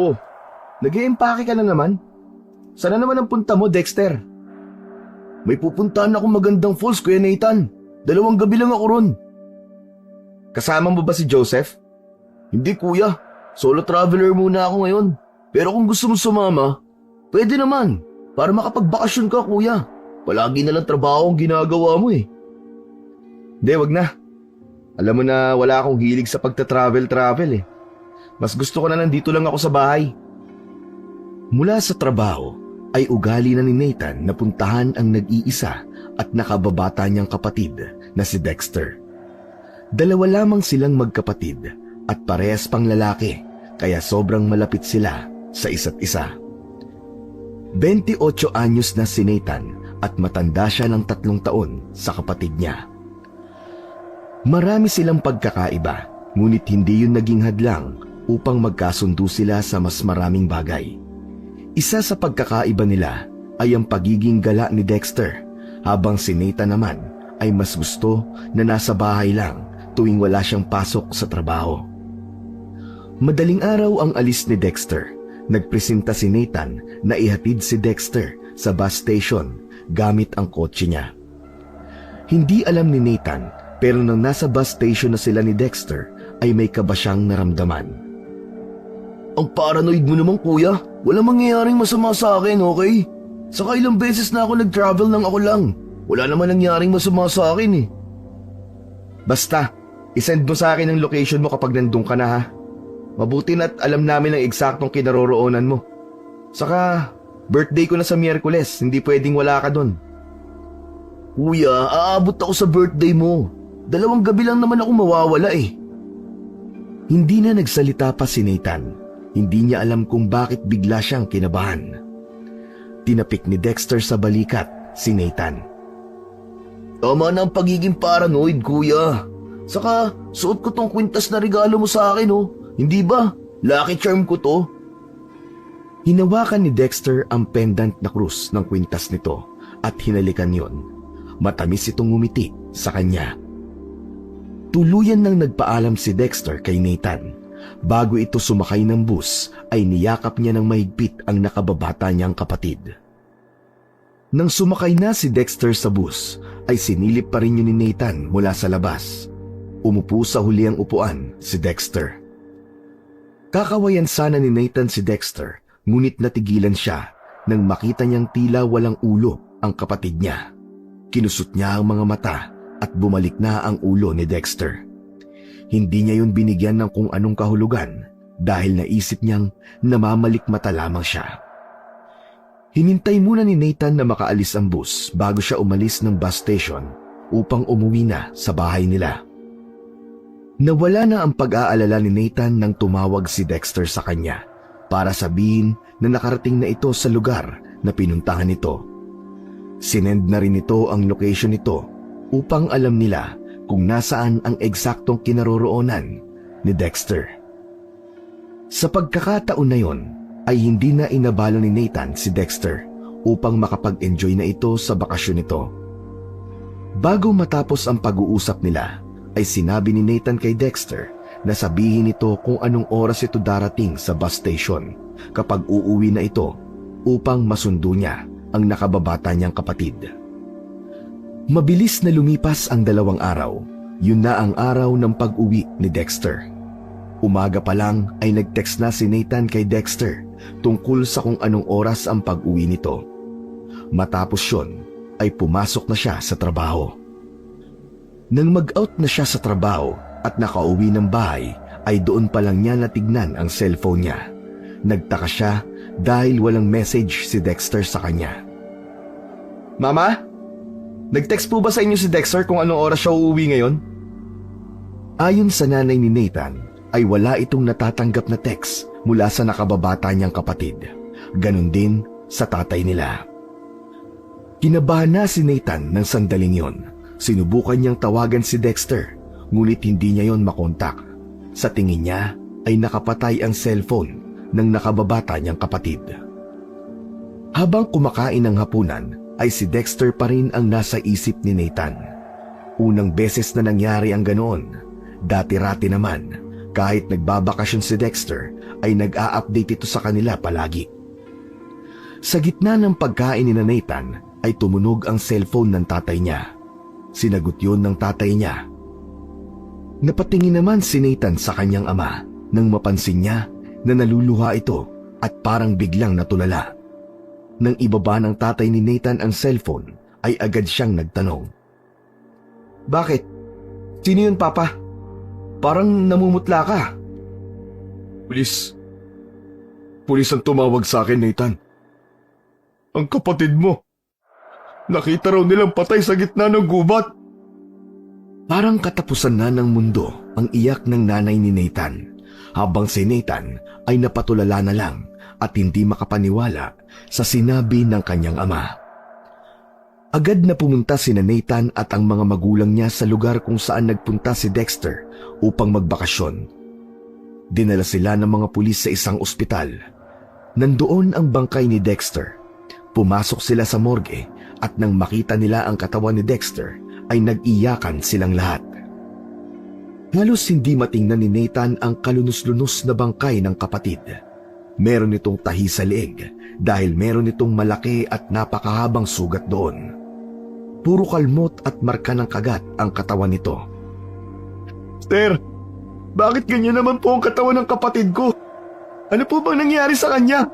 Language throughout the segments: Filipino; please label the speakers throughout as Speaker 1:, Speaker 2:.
Speaker 1: Oh, nag-iimpake ka na naman? Sana naman ang punta mo, Dexter? May pupuntahan akong magandang falls, Kuya Nathan. 2 gabi lang ako ron. Kasama mo ba si Joseph? Hindi, kuya. Solo traveler muna ako ngayon. Pero kung gusto mo sumama, pwede naman. Para makapagbakasyon ka, kuya. Palagi na lang trabaho ang ginagawa mo eh. Hindi, wag na. Alam mo na wala akong hilig sa pagta-travel eh. Mas gusto ko na nandito lang ako sa bahay. Mula sa trabaho ay ugali na ni Nathan na puntahan ang nag-iisa at nakababata niyang kapatid na si Dexter. 2 lamang silang magkapatid at parehas pang lalaki kaya sobrang malapit sila sa isa't isa. 28 anyos na si Nathan at matanda siya ng 3 taon sa kapatid niya. Marami silang pagkakaiba, ngunit hindi yun naging hadlang upang magkasundo sila sa mas maraming bagay. Isa sa pagkakaiba nila ay ang pagiging gala ni Dexter, habang si Nathan naman ay mas gusto na nasa bahay lang tuwing wala siyang pasok sa trabaho. Madaling araw ang alis ni Dexter. Nagpresenta si Nathan na ihatid si Dexter sa bus station gamit ang kotse niya. Hindi alam ni Nathan, pero nang nasa bus station na sila ni Dexter ay may kaba siyang naramdaman. Ang paranoid mo naman, kuya. Walang mangyayaring masama sa akin, okay? Saka ilang beses na ako nag-travel nang ako lang. Wala naman nangyaring masama sa akin eh. Basta, isend mo sa akin ang location mo kapag nandun ka na ha. Mabuti na't alam namin ang eksaktong kinaroroonan mo. Saka, birthday ko na sa Miyerkules, hindi pwedeng wala ka dun. Kuya, aabot ako sa birthday mo. 2 gabi lang naman ako mawawala eh. Hindi na nagsalita pa si Nathan. Hindi niya alam kung bakit bigla siyang kinabahan. Tinapik ni Dexter sa balikat si Nathan. Tama na ang pagiging paranoid, kuya. Saka, suot ko tong kwintas na regalo mo sa akin oh. Hindi ba? Lucky charm ko to. Hinawakan ni Dexter ang pendant na krus ng kwintas nito at hinalikan yon. Matamis itong ngumiti sa kanya. Tuluyan nang nagpaalam si Dexter kay Nathan. Bago ito sumakay ng bus ay niyakap niya ng mahigpit ang nakababata niyang kapatid. Nang sumakay na si Dexter sa bus ay sinilip pa rin yun ni Nathan mula sa labas. Umupo sa huliang upuan si Dexter. Kakawayan sana ni Nathan si Dexter, ngunit natigilan siya nang makita niyang tila walang ulo ang kapatid niya. Kinusot niya ang mga mata at bumalik na ang ulo ni Dexter. Hindi niya yun binigyan ng kung anong kahulugan dahil naisip niyang namamalikmata lamang siya. Hinintay muna ni Nathan na makaalis ang bus bago siya umalis ng bus station upang umuwi na sa bahay nila. Nawala na ang pag-aalala ni Nathan nang tumawag si Dexter sa kanya para sabihin na nakarating na ito sa lugar na pinuntahan nito. Sinend na rin ito ang location nito upang alam nila kung nasaan ang eksaktong kinaroroonan ni Dexter. Sa pagkakataon na yon ay hindi na inabala ni Nathan si Dexter upang makapag-enjoy na ito sa bakasyon nito. Bago matapos ang pag-uusap nila, ay sinabi ni Nathan kay Dexter na sabihin ito kung anong oras ito darating sa bus station kapag uuwi na ito upang masundo niya ang nakababata niyang kapatid. Mabilis na lumipas ang 2 araw. Yun na ang araw ng pag-uwi ni Dexter. Umaga pa lang ay nag-text na si Nathan kay Dexter tungkol sa kung anong oras ang pag-uwi nito. Matapos yun ay pumasok na siya sa trabaho. Nang mag-out na siya sa trabaho at nakauwi ng bahay ay doon pa lang niya natignan ang cellphone niya. Nagtaka siya dahil walang message si Dexter sa kanya. Mama? Nag-text po ba sa inyo si Dexter kung anong oras siya uuwi ngayon? Ayon sa nanay ni Nathan ay wala itong natatanggap na text mula sa nakababata niyang kapatid. Ganon din sa tatay nila. Kinabahan na si Nathan ng sandaling yon. Sinubukan niyang tawagan si Dexter, ngunit hindi niya yon makontak. Sa tingin niya ay nakapatay ang cellphone ng nakababata niyang kapatid. Habang kumakain ng hapunan, ay si Dexter pa rin ang nasa isip ni Nathan. Unang beses na nangyari ang ganoon. Dati-rati naman, Kahit nagbabakasyon si Dexter, ay nag-a-update ito sa kanila palagi. Sa gitna ng pagkain ni Nathan, ay tumunog ang cellphone ng tatay niya. Sinagot yun ng tatay niya. Napatingin naman si Nathan sa kanyang ama nang mapansin niya na naluluha ito at parang biglang natulala. Nang ibaba ng tatay ni Nathan ang cellphone, ay agad siyang nagtanong. Bakit? Sino yun, Papa? Parang namumutla ka. Pulis. Pulis ang tumawag sa akin, Nathan. Ang kapatid mo. Nakita raw nilang patay sa gitna ng gubat. Parang katapusan na ng mundo ang iyak ng nanay ni Nathan, habang si Nathan ay napatulala na lang at hindi makapaniwala sa sinabi ng kanyang ama. Agad na pumunta sina Nathan at ang mga magulang niya sa lugar kung saan nagpunta si Dexter upang magbakasyon. Dinala sila ng mga pulis sa isang ospital. Nandoon ang bangkay ni Dexter. Pumasok sila sa morgue at nang makita nila ang katawan ni Dexter ay nag-iyakan silang lahat. Halos hindi matingnan ni Nathan ang kalunos-lunos na bangkay ng kapatid. Meron itong tahi sa leeg dahil meron itong malaki at napakahabang sugat doon. Puro kalmot at marka ng kagat ang katawan nito. Sir, bakit ganyan naman po ang katawan ng kapatid ko? Ano po bang nangyari sa kanya?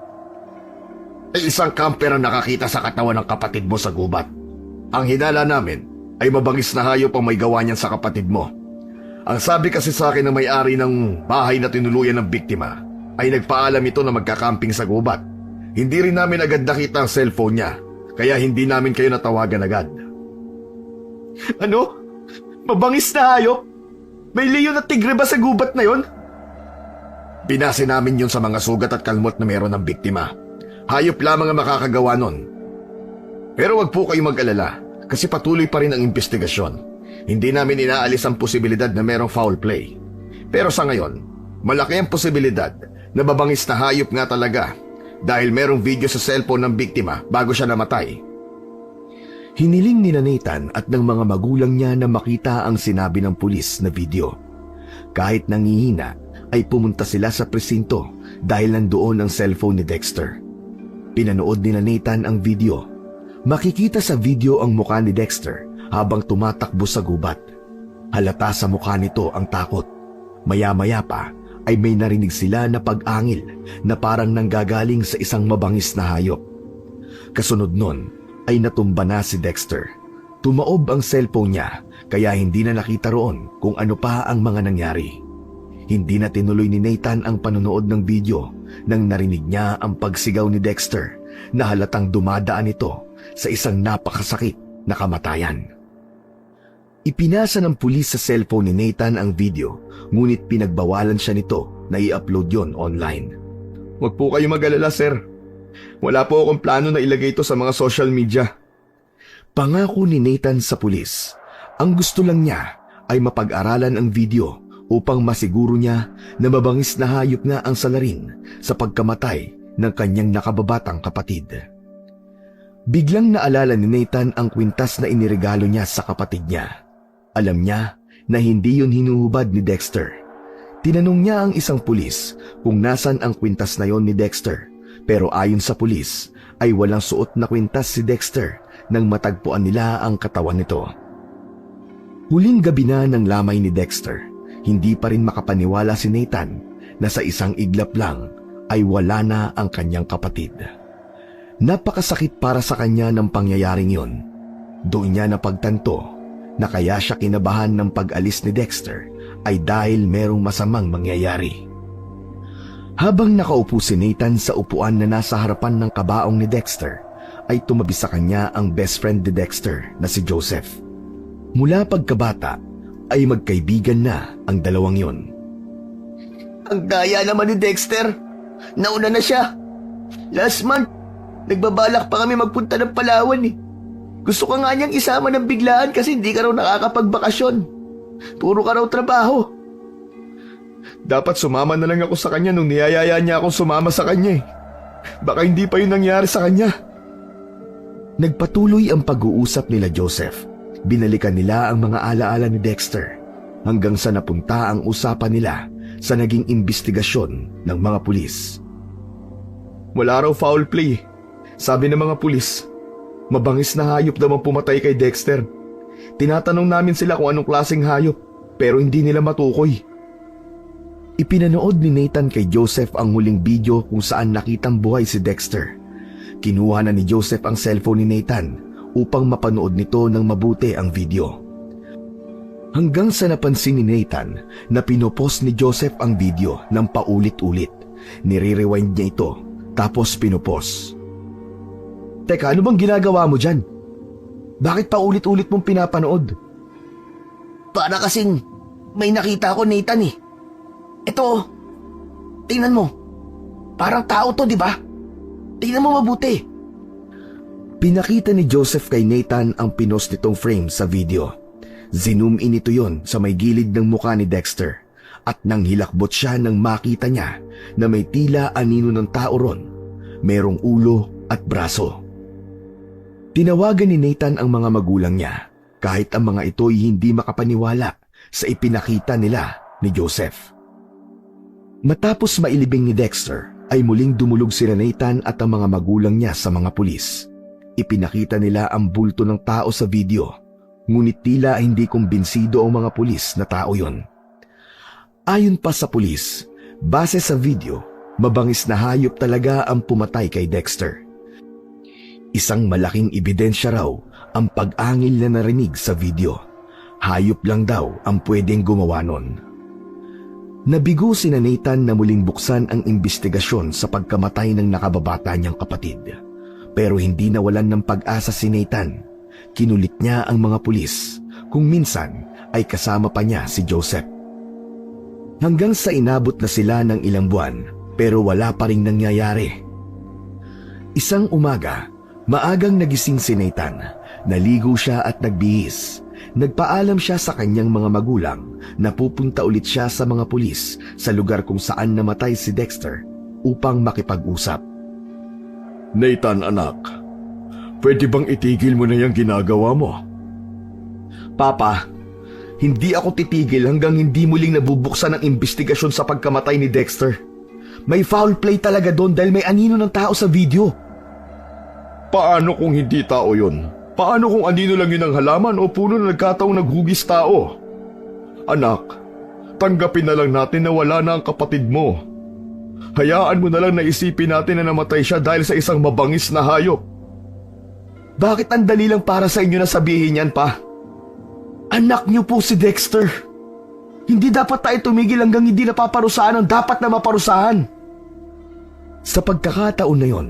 Speaker 1: Ay isang camper ang nakakita sa katawan ng kapatid mo sa gubat. Ang hinala namin ay mabangis na hayop ang may gawa niyan sa kapatid mo. Ang sabi kasi sa akin ng may-ari ng bahay na tinuluyan ng biktima ay nagpaalam ito na magkakamping sa gubat. Hindi rin namin agad nakita ang cellphone niya, kaya hindi namin kayo natawagan agad. Ano? Mabangis na hayop? May leon at tigre ba sa gubat na yon? Binase namin yun sa mga sugat at kalmot na meron ng biktima. Hayop lamang ang makakagawa nun. Pero wag po kayo mag-alala kasi patuloy pa rin ang investigasyon. Hindi namin inaalis ang posibilidad na merong foul play. Pero sa ngayon, malaki ang posibilidad na mabangis na hayop nga talaga dahil merong video sa cellphone ng biktima bago siya namatay. Hiniling ni Nathan at ng mga magulang niya na makita ang sinabi ng pulis na video. Kahit nangihina, ay pumunta sila sa presinto dahil nandoon ang cellphone ni Dexter. Pinanood ni Nathan ang video. Makikita sa video ang mukha ni Dexter habang tumatakbo sa gubat. Halata sa mukha nito ang takot. Maya-maya pa ay may narinig sila na pag-angil na parang nanggagaling sa isang mabangis na hayop. Kasunod nun ay natumba na si Dexter. Tumaob ang cellphone niya kaya hindi na nakita roon kung ano pa ang mga nangyari. Hindi na tinuloy ni Nathan ang panonood ng video nang narinig niya ang pagsigaw ni Dexter na halatang dumadaan ito sa isang napakasakit na kamatayan. Ipinasa ng pulis sa cellphone ni Nathan ang video, ngunit pinagbawalan siya nito na i-upload yon online. Huwag po kayo mag-alala, sir. Wala po akong plano na ilagay ito sa mga social media. Pangako ni Nathan sa pulis, ang gusto lang niya ay mapag-aralan ang video upang masiguro niya na mabangis na hayop nga ang salarin sa pagkamatay ng kanyang nakababatang kapatid. Biglang naalala ni Nathan ang kwintas na iniregalo niya sa kapatid niya. Alam niya na hindi yun hinuhubad ni Dexter. Tinanong niya ang isang pulis kung nasan ang kwintas na yon ni Dexter, pero ayon sa pulis ay walang suot na kwintas si Dexter nang matagpuan nila ang katawan nito. Huling gabi na ng lamay ni Dexter, hindi pa rin makapaniwala si Nathan na sa isang iglap lang ay wala na ang kanyang kapatid. Napakasakit para sa kanya ng pangyayaring yon. Doon niya napagtanto na kaya siya kinabahan ng pag-alis ni Dexter ay dahil merong masamang mangyayari. Habang nakaupo si Nathan sa upuan na nasa harapan ng kabaong ni Dexter, ay tumabi sa kanya ang best friend ni Dexter na si Joseph. Mula pagkabata ay magkaibigan na ang dalawang yon. Ang daya naman ni Dexter. Nauna na siya. Last month, nagbabalak pa kami magpunta ng Palawan eh. Gusto ka nga niyang isama ng biglaan kasi hindi ka raw nakakapagbakasyon. Puro ka raw trabaho. Dapat sumama na lang ako sa kanya nung niyayaya niya akong sumama sa kanya eh. Baka hindi pa yun nangyari sa kanya. Nagpatuloy ang pag-uusap nila Joseph. Binalikan nila ang mga alaala ni Dexter hanggang sa napunta ang usapan nila sa naging investigasyon ng mga pulis. Wala raw foul play. Sabi ng mga pulis, mabangis na hayop daw ang pumatay kay Dexter. Tinatanong namin sila kung anong klaseng hayop, pero hindi nila matukoy. Ipinanood ni Nathan kay Joseph ang huling video kung saan nakitang buhay si Dexter. Kinuha na ni Joseph ang cellphone ni Nathan upang mapanood nito ng mabuti ang video. Hanggang sa napansin ni Nathan na pinopost ni Joseph ang video ng paulit-ulit. Nire-rewind niya ito tapos pinopost. Teka, ano bang ginagawa mo dyan? Bakit paulit-ulit mong pinapanood?
Speaker 2: Para kasing may nakita ko, Nathan eh. Ito, tingnan mo. Parang tao to, di ba? Tingnan mo mabuti.
Speaker 1: Pinakita ni Joseph kay Nathan ang pinost nitong frame sa video. Zoom in ito yon sa may gilid ng mukha ni Dexter. At nang hilakbot siya nang makita niya na may tila anino ng tao ron, merong ulo at braso. Tinawagan ni Nathan ang mga magulang niya kahit ang mga ito ay hindi makapaniwala sa ipinakita nila ni Joseph. Matapos mailibing ni Dexter ay muling dumulog sila Nathan at ang mga magulang niya sa mga pulis. Ipinakita nila ang bulto ng tao sa video, ngunit tila hindi kumbinsido ang mga pulis na tao yon. Ayon pa sa pulis, base sa video, mabangis na hayop talaga ang pumatay kay Dexter. Isang malaking ebidensya raw ang pag-angil na narinig sa video. Hayop lang daw ang pwedeng gumawa nun. Nabigo si Nathan na muling buksan ang investigasyon sa pagkamatay ng nakababata niyang kapatid. Pero hindi nawalan ng pag-asa si Nathan. Kinulit niya ang mga pulis, kung minsan ay kasama pa niya si Joseph. Hanggang sa inabot na sila ng ilang buwan, pero wala pa ring nangyayari. Isang umaga, maagang nagising si Nathan. Naligo siya at nagbihis. Nagpaalam siya sa kanyang mga magulang na pupunta ulit siya sa mga pulis sa lugar kung saan namatay si Dexter upang makipag-usap. Nathan, anak, pwede bang itigil mo na yung ginagawa mo? Papa, hindi ako titigil hanggang hindi muling nabubuksan ang investigasyon sa pagkamatay ni Dexter. May foul play talaga doon dahil may anino ng tao sa video. Paano kung hindi tao yun? Paano kung anino lang yun ang halaman o puno na nagkataong naghugis tao? Anak, tanggapin na lang natin na wala na ang kapatid mo. Hayaan mo na lang na isipin natin na namatay siya dahil sa isang mabangis na hayop. Bakit ang dali lang para sa inyo na sabihin yan, pa? Anak niyo po si Dexter. Hindi dapat tayo tumigil hanggang hindi napaparusahan ang dapat na maparusahan. Sa pagkakataon na yon,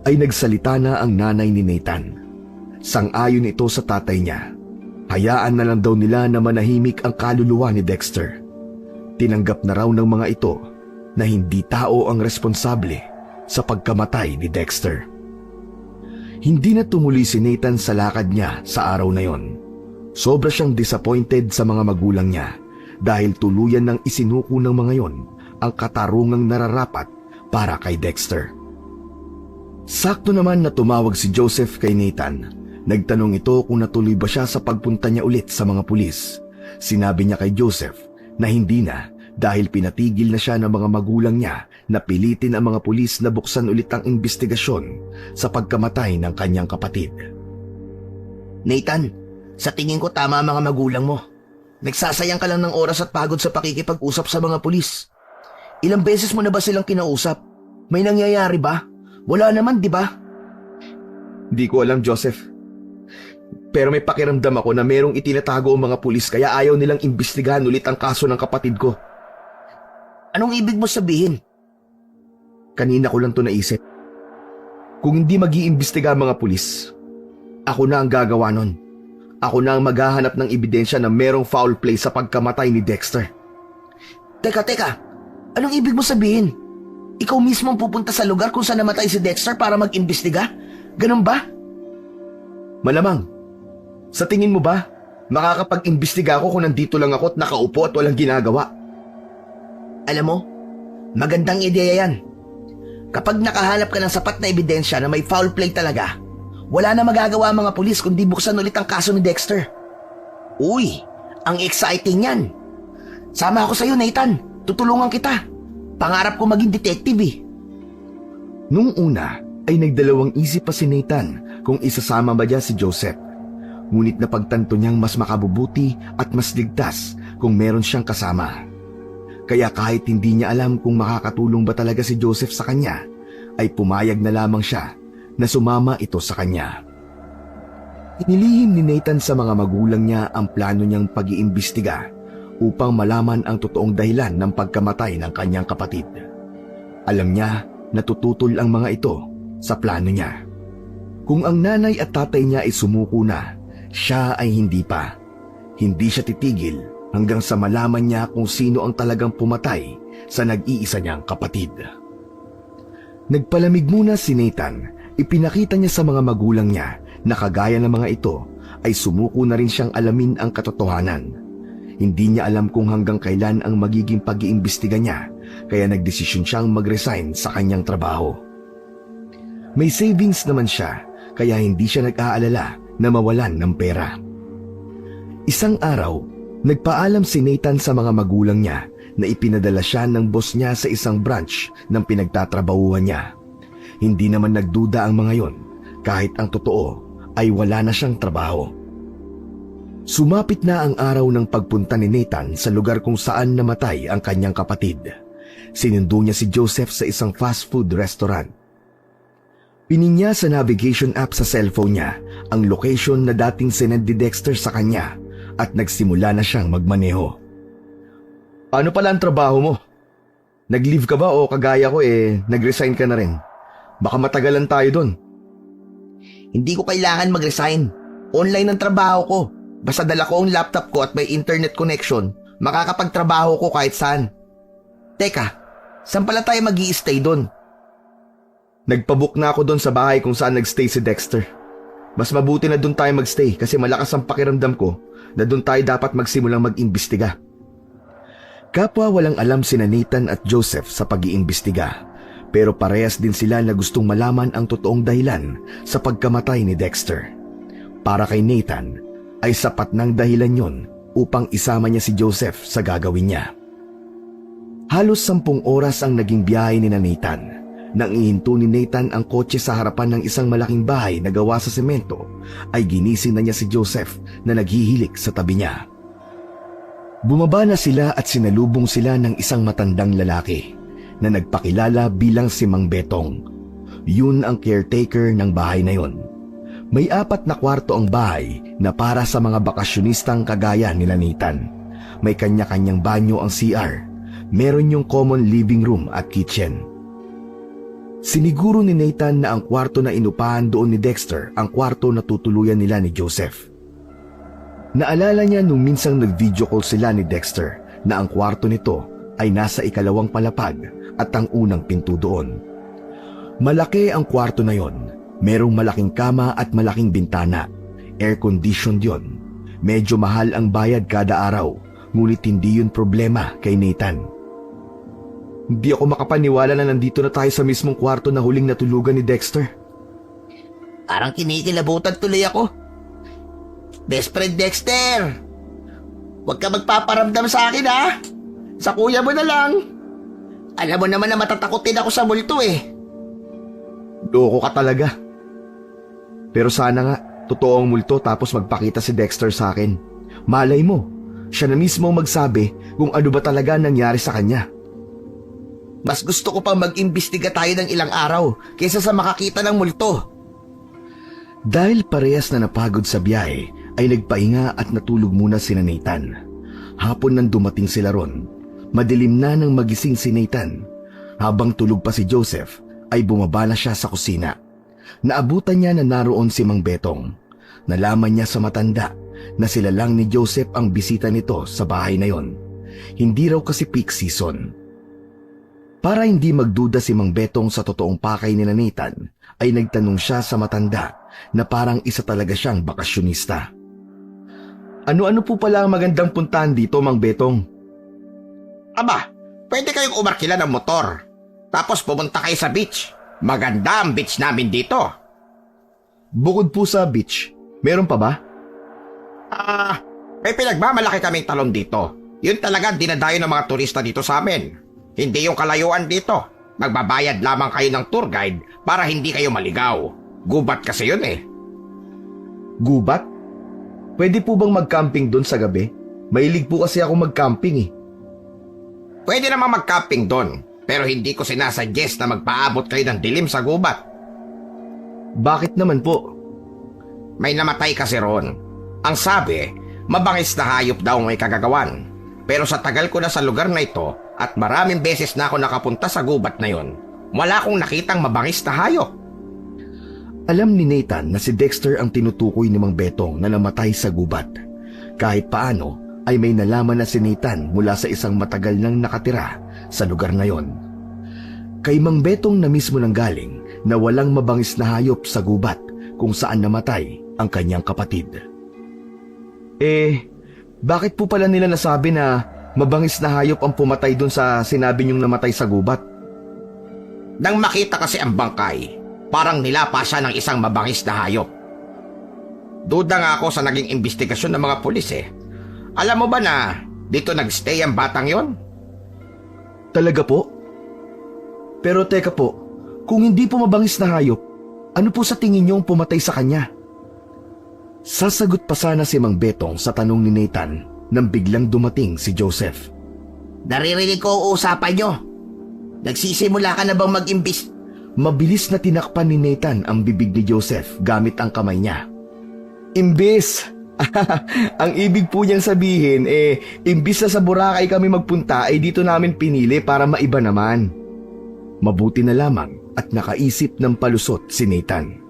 Speaker 1: ay nagsalita na ang nanay ni Nathan. Sang-ayon ito sa tatay niya. Hayaan na lang daw nila na manahimik ang kaluluwa ni Dexter. Tinanggap na raw ng mga ito na hindi tao ang responsable sa pagkamatay ni Dexter. Hindi na tumuloy si Nathan sa lakad niya sa araw na yon. Sobra siyang disappointed sa mga magulang niya dahil tuluyan ng isinuko ng mga yon ang katarungang nararapat para kay Dexter. Sakto naman na tumawag si Joseph kay Nathan. Nagtanong ito kung natuloy ba siya sa pagpunta niya ulit sa mga pulis. Sinabi niya kay Joseph na hindi na dahil pinatigil na siya ng mga magulang niya na pilitin ang mga pulis na buksan ulit ang investigasyon sa pagkamatay ng kanyang kapatid.
Speaker 2: Nathan, sa tingin ko tama ang mga magulang mo. Nagsasayang ka lang ng oras at pagod sa pakikipag-usap sa mga pulis. Ilang beses mo na ba silang kinausap? May nangyayari ba? Wala naman, di ba?
Speaker 1: Di ko alam, Joseph. Pero may pakiramdam ako na merong itinatago ang mga pulis kaya ayaw nilang imbestigahan ulit ang kaso ng kapatid ko.
Speaker 2: Anong ibig mo sabihin?
Speaker 1: Kanina ko lang to naisip. Kung hindi mag-iimbestiga ang mga pulis, ako na ang gagawa nun. Ako na ang maghahanap ng ebidensya na merong foul play sa pagkamatay ni Dexter.
Speaker 2: Teka. Anong ibig mo sabihin? Ikaw mismo ang pupunta sa lugar kung saan namatay si Dexter para mag-imbestiga? Ganun ba?
Speaker 1: Malamang. Sa tingin mo ba, makakapag-imbestiga ako kung nandito lang ako at nakaupo at walang ginagawa?
Speaker 2: Alam mo, magandang ideya yan. Kapag nakahanap ka ng sapat na ebidensya na may foul play talaga, wala na magagawa ang mga pulis kundi buksan ulit ang kaso ni Dexter. Uy, ang exciting yan. Sama ako sa'yo, Nathan. Tutulungan kita. Pangarap ko maging detective eh.
Speaker 1: Nung una ay nagdalawang isip pa si Nathan kung isasama ba niya si Joseph. Ngunit napagtanto niyang mas makabubuti at mas ligtas kung meron siyang kasama. Kaya kahit hindi niya alam kung makakatulong ba talaga si Joseph sa kanya, ay pumayag na lamang siya na sumama ito sa kanya. Inilihim ni Nathan sa mga magulang niya ang plano niyang pag-iimbestiga upang malaman ang totoong dahilan ng pagkamatay ng kanyang kapatid. Alam niya na tututol ang mga ito sa plano niya. Kung ang nanay at tatay niya ay sumuko na, siya ay hindi pa. Hindi siya titigil hanggang sa malaman niya kung sino ang talagang pumatay sa nag-iisa niyang kapatid. Nagpalamig muna si Nathan. Ipinakita niya sa mga magulang niya na kagaya ng mga ito ay sumuko na rin siyang alamin ang katotohanan. Hindi niya alam kung hanggang kailan ang magiging pag-iimbestiga niya, kaya nagdesisyon siyang mag-resign sa kanyang trabaho. May savings naman siya, kaya hindi siya nag-aalala na mawalan ng pera. Isang araw, nagpaalam si Nathan sa mga magulang niya na ipinadala siya ng boss niya sa isang branch ng pinagtatrabahuhan niya. Hindi naman nagduda ang mga yon, kahit ang totoo ay wala na siyang trabaho. Sumapit na ang araw ng pagpunta ni Nathan sa lugar kung saan namatay ang kanyang kapatid. Sinundo niya si Joseph sa isang fast food restaurant. Pinin niya sa navigation app sa cellphone niya ang location na dating sinend ni Dexter sa kanya at nagsimula na siyang magmaneho. Ano pala ang trabaho mo? Nag-leave ka ba o kagaya ko nag-resign ka na rin? Baka matagalan tayo doon.
Speaker 2: Hindi ko kailangan mag-resign. Online ang trabaho ko. Basta dala ko ang laptop ko at may internet connection, makakapagtrabaho ko kahit saan. Teka, saan pala tayo mag-i-stay doon?
Speaker 1: Nagpabook na ako doon sa bahay kung saan nagstay si Dexter. Mas mabuti na doon tayo magstay kasi malakas ang pakiramdam ko na doon tayo dapat magsimulang mag-imbestiga. Kapwa walang alam sina Nathan at Joseph sa pag-iimbestiga, pero parehas din sila na gustong malaman ang totoong dahilan sa pagkamatay ni Dexter. Para kay Nathan, ay sapat ng dahilan yon upang isama niya si Joseph sa gagawin niya. Halos 10 oras ang naging biyahe ni Nathan. Nang ihinto ni Nathan ang kotse sa harapan ng isang malaking bahay na gawa sa semento, ay ginising na niya si Joseph na naghihilik sa tabi niya. Bumaba na sila at sinalubong sila ng isang matandang lalaki na nagpakilala bilang si Mang Betong. Yun ang caretaker ng bahay na yon. May 4 na kwarto ang bahay na para sa mga bakasyonistang kagaya nila Nathan. May kanya-kanyang banyo ang CR. Meron yung common living room at kitchen. Siniguro ni Nathan na ang kwarto na inupahan doon ni Dexter ang kwarto na tutuluyan nila ni Joseph. Naalala niya nung minsang nag-video call sila ni Dexter na ang kwarto nito ay nasa ikalawang palapag at ang unang pinto doon. Malaki ang kwarto na yon. Merong malaking kama at malaking bintana. Air-conditioned yon. Medyo mahal ang bayad kada araw, ngunit hindi yun problema kay Nathan. Hindi ako makapaniwala na nandito na tayo sa mismong kwarto na huling natulugan ni Dexter.
Speaker 2: Parang kinikilabutan tuloy ako. Best friend Dexter, huwag ka magpaparamdam sa akin ha. Sa kuya mo na lang. Alam mo naman na matatakotin ako sa multo
Speaker 1: Loko ka talaga. Pero sana nga, totoo ang multo tapos magpakita si Dexter sa akin. Malay mo, siya na mismo magsabi kung ano ba talaga nangyari sa kanya.
Speaker 2: Mas gusto ko pang mag-imbestiga tayo ng ilang araw kaysa sa makakita ng multo.
Speaker 1: Dahil parehas na napagod sa biyahe, ay nagpahinga at natulog muna sina Nathan. Hapon nang dumating sila ron. Madilim na nang magising si Nathan. Habang tulog pa si Joseph, ay bumaba na siya sa kusina. Naabutan niya na naroon si Mang Betong. Nalaman niya sa matanda na sila lang ni Joseph ang bisita nito sa bahay na yon. Hindi raw kasi peak season. Para hindi magduda si Mang Betong sa totoong pakay ni Nathan, ay nagtanong siya sa matanda na parang isa talaga siyang bakasyonista. Ano-ano po pala ang magandang puntahan dito, Mang Betong?
Speaker 2: Aba, pwede kayong umarkila ng motor. Tapos pumunta kayo sa beach. Maganda ang beach namin dito.
Speaker 1: Bukod po sa beach, meron pa ba?
Speaker 2: May pinagmamalaki kaming talon dito.
Speaker 3: Yun talaga dinadayo ng mga turista dito sa amin. Hindi yung kalayuan dito. Magbabayad lamang kayo ng tour guide para hindi kayo maligaw. Gubat kasi yun eh.
Speaker 1: Gubat? Pwede po bang mag-camping doon sa gabi? Mahilig po kasi ako mag-camping eh.
Speaker 3: Pwede namang mag-camping doon, pero hindi ko sinasuggest na magpaabot kayo ng dilim sa gubat.
Speaker 1: Bakit naman po?
Speaker 3: May namatay kasi ron. Ang sabi, mabangis na hayop daw may kagagawan. Pero sa tagal ko na sa lugar na ito at maraming beses na ako nakapunta sa gubat na yon, wala akong nakitang mabangis na hayop.
Speaker 1: Alam ni Nathan na si Dexter ang tinutukoy ni Mang Betong na namatay sa gubat. Kahit paano ay may nalaman na si Nathan mula sa isang matagal nang nakatira sa lugar na yon. Kay Mang Betong na mismo nang galing na walang mabangis na hayop sa gubat kung saan namatay ang kanyang kapatid. Bakit po pala nila nasabi na mabangis na hayop ang pumatay dun sa sinabi niyong namatay sa gubat?
Speaker 3: Nang makita kasi ang bangkay, parang nilapa siya ng isang mabangis na hayop. Duda nga ako sa naging investigasyon ng mga pulis eh. Alam mo ba na dito nagstay ang batang yon?
Speaker 1: Talaga po? Pero teka po, kung hindi po mabangis na hayop, ano po sa tingin niyo ang pumatay sa kanya? Sasagot pa sana si Mang Betong sa tanong ni Nathan nang biglang dumating si Joseph.
Speaker 2: Naririnig ko ang usapan nyo. Nagsisimula ka na bang mag-imbis?
Speaker 1: Mabilis na tinakpan ni Nathan ang bibig ni Joseph gamit ang kamay niya. Imbis! Ang ibig po niyang sabihin imbis na sa Boracay kami magpunta ay dito namin pinili para maiba naman. Mabuti na lamang at nakaisip ng palusot si Nathan.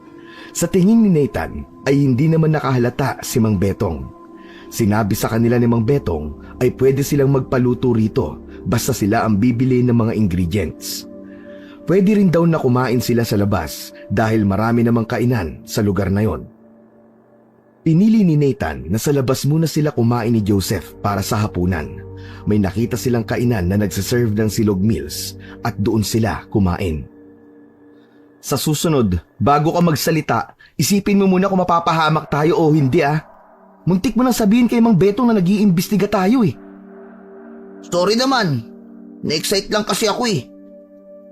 Speaker 1: Sa tingin ni Nathan ay hindi naman nakahalata si Mang Betong. Sinabi sa kanila ni Mang Betong ay pwede silang magpaluto rito basta sila ang bibili ng mga ingredients. Pwede rin daw na kumain sila sa labas dahil marami namang kainan sa lugar na yon. Pinili ni Nathan na sa labas muna sila kumain ni Joseph para sa hapunan. May nakita silang kainan na nagsiserve ng silog meals at doon sila kumain. Sa susunod, bago ka magsalita, isipin mo muna kung mapapahamak tayo o hindi ah. Muntik mo nang sabihin kay Mang Betong na nag-iimbestiga tayo eh.
Speaker 2: Sorry naman. Na-excite lang kasi ako eh.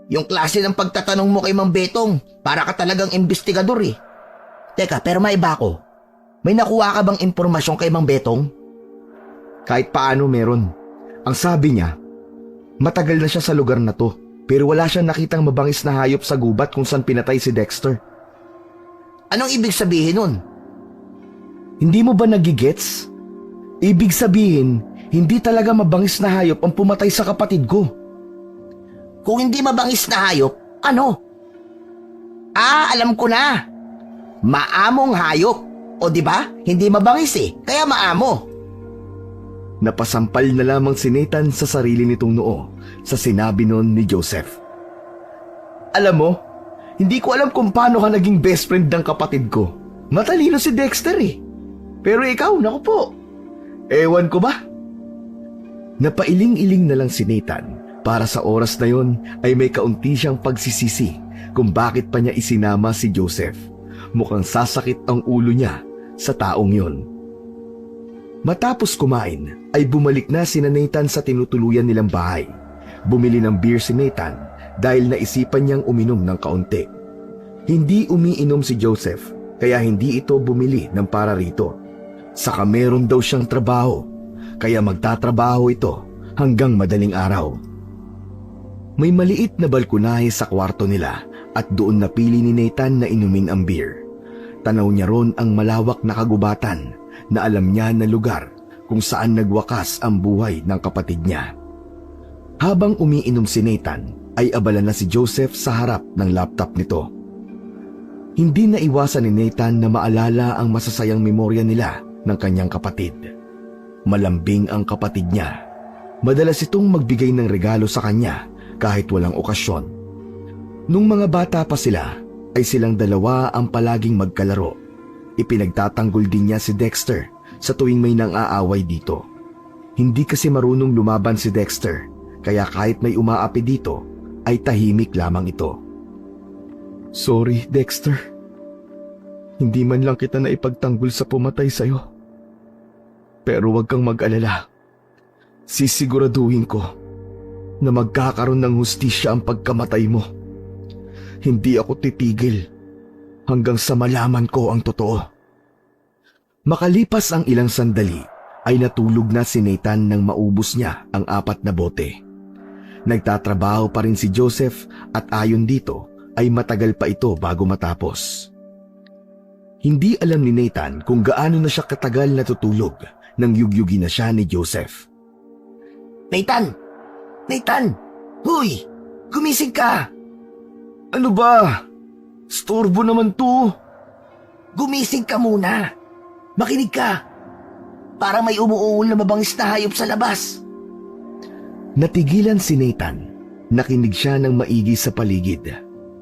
Speaker 2: Yung klase ng pagtatanong mo kay Mang Betong, para ka talagang investigador eh. Teka, pero maiba ko. May nakuha ka bang impormasyon kay Mang Betong?
Speaker 1: Kahit paano meron. Ang sabi niya, matagal na siya sa lugar na to, pero wala siyang nakitang mabangis na hayop sa gubat kung saan pinatay si Dexter.
Speaker 2: Anong ibig sabihin nun?
Speaker 1: Hindi mo ba nagigets? Ibig sabihin, hindi talaga mabangis na hayop ang pumatay sa kapatid ko.
Speaker 2: Kung hindi mabangis na hayop, ano? Alam ko na. Maamong hayop. O di ba? Hindi mabangis eh, kaya maamo.
Speaker 1: Napasampal na lamang si Nathan sa sarili nitong noo sa sinabi nun ni Joseph. Alam mo, hindi ko alam kung paano ka naging best friend ng kapatid ko. Matalino si Dexter eh. Pero ikaw, naku po. Ewan ko ba? Napailing-iling na lang si Nathan para sa oras na yon ay may kaunti siyang pagsisisi kung bakit pa niya isinama si Joseph. Mukhang sasakit ang ulo niya sa taong yon. Matapos kumain ay bumalik na si Nathan sa tinutuluyan nilang bahay. Bumili ng beer si Nathan dahil naisipan niyang uminom ng kaunti. Hindi umiinom si Joseph kaya hindi ito bumili ng para rito. Saka meron daw siyang trabaho kaya magtatrabaho ito hanggang madaling araw. May maliit na balkonahe sa kwarto nila at doon napili ni Nathan na inumin ang beer. Tanaw niya ron ang malawak na kagubatan na alam niya na lugar kung saan nagwakas ang buhay ng kapatid niya. Habang umiinom si Nathan, ay abala na si Joseph sa harap ng laptop nito. Hindi na iwasan ni Nathan na maalala ang masasayang memorya nila ng kanyang kapatid. Malambing ang kapatid niya. Madalas itong magbigay ng regalo sa kanya kahit walang okasyon. Nung mga bata pa sila, ay silang dalawa ang palaging magkalaro. Ipinagtatanggol din niya si Dexter sa tuwing may nang-aaway dito. Hindi kasi marunong lumaban si Dexter, kaya kahit may umaapi dito, ay tahimik lamang ito. Sorry, Dexter. Hindi man lang kita na ipagtanggol sa pumatay sa'yo. Pero huwag kang mag-alala. Sisiguraduhin ko na magkakaroon ng hustisya ang pagkamatay mo. Hindi ako titigil hanggang sa malaman ko ang totoo. Makalipas ang ilang sandali ay natulog na si Nathan nang maubos niya ang 4 na bote. Nagtatrabaho pa rin si Joseph at ayon dito ay matagal pa ito bago matapos. Hindi alam ni Nathan kung gaano na siya katagal natutulog nang yugyugin na siya ni Joseph.
Speaker 2: Nathan! Nathan! Huy! Gumising ka!
Speaker 1: Ano ba? Storbo naman to.
Speaker 2: Gumising ka muna! Makinig ka! Para may umuungol na mabangis na hayop sa labas.
Speaker 1: Natigilan si Nathan. Nakinig siya ng maigi sa paligid.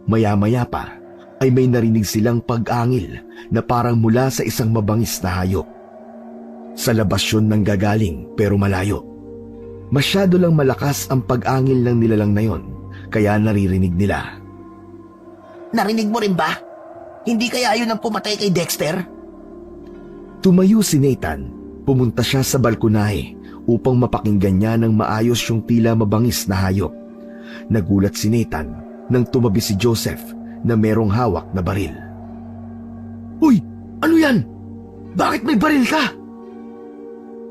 Speaker 1: Maya-maya pa ay may narinig silang pag-angil na parang mula sa isang mabangis na hayop. Sa labas yun nang gagaling pero malayo. Masyado lang malakas ang pag-angil ng nilalang na yon, kaya naririnig nila.
Speaker 2: Narinig mo rin ba? Hindi kaya yun ang pumatay kay Dexter?
Speaker 1: Tumayo si Nathan. Pumunta siya sa balkonahe upang mapakinggan niya ng maayos yung tila mabangis na hayop. Nagulat si Nathan nang tumabi si Joseph na merong hawak na baril.
Speaker 2: Uy! Ano yan? Bakit may baril ka?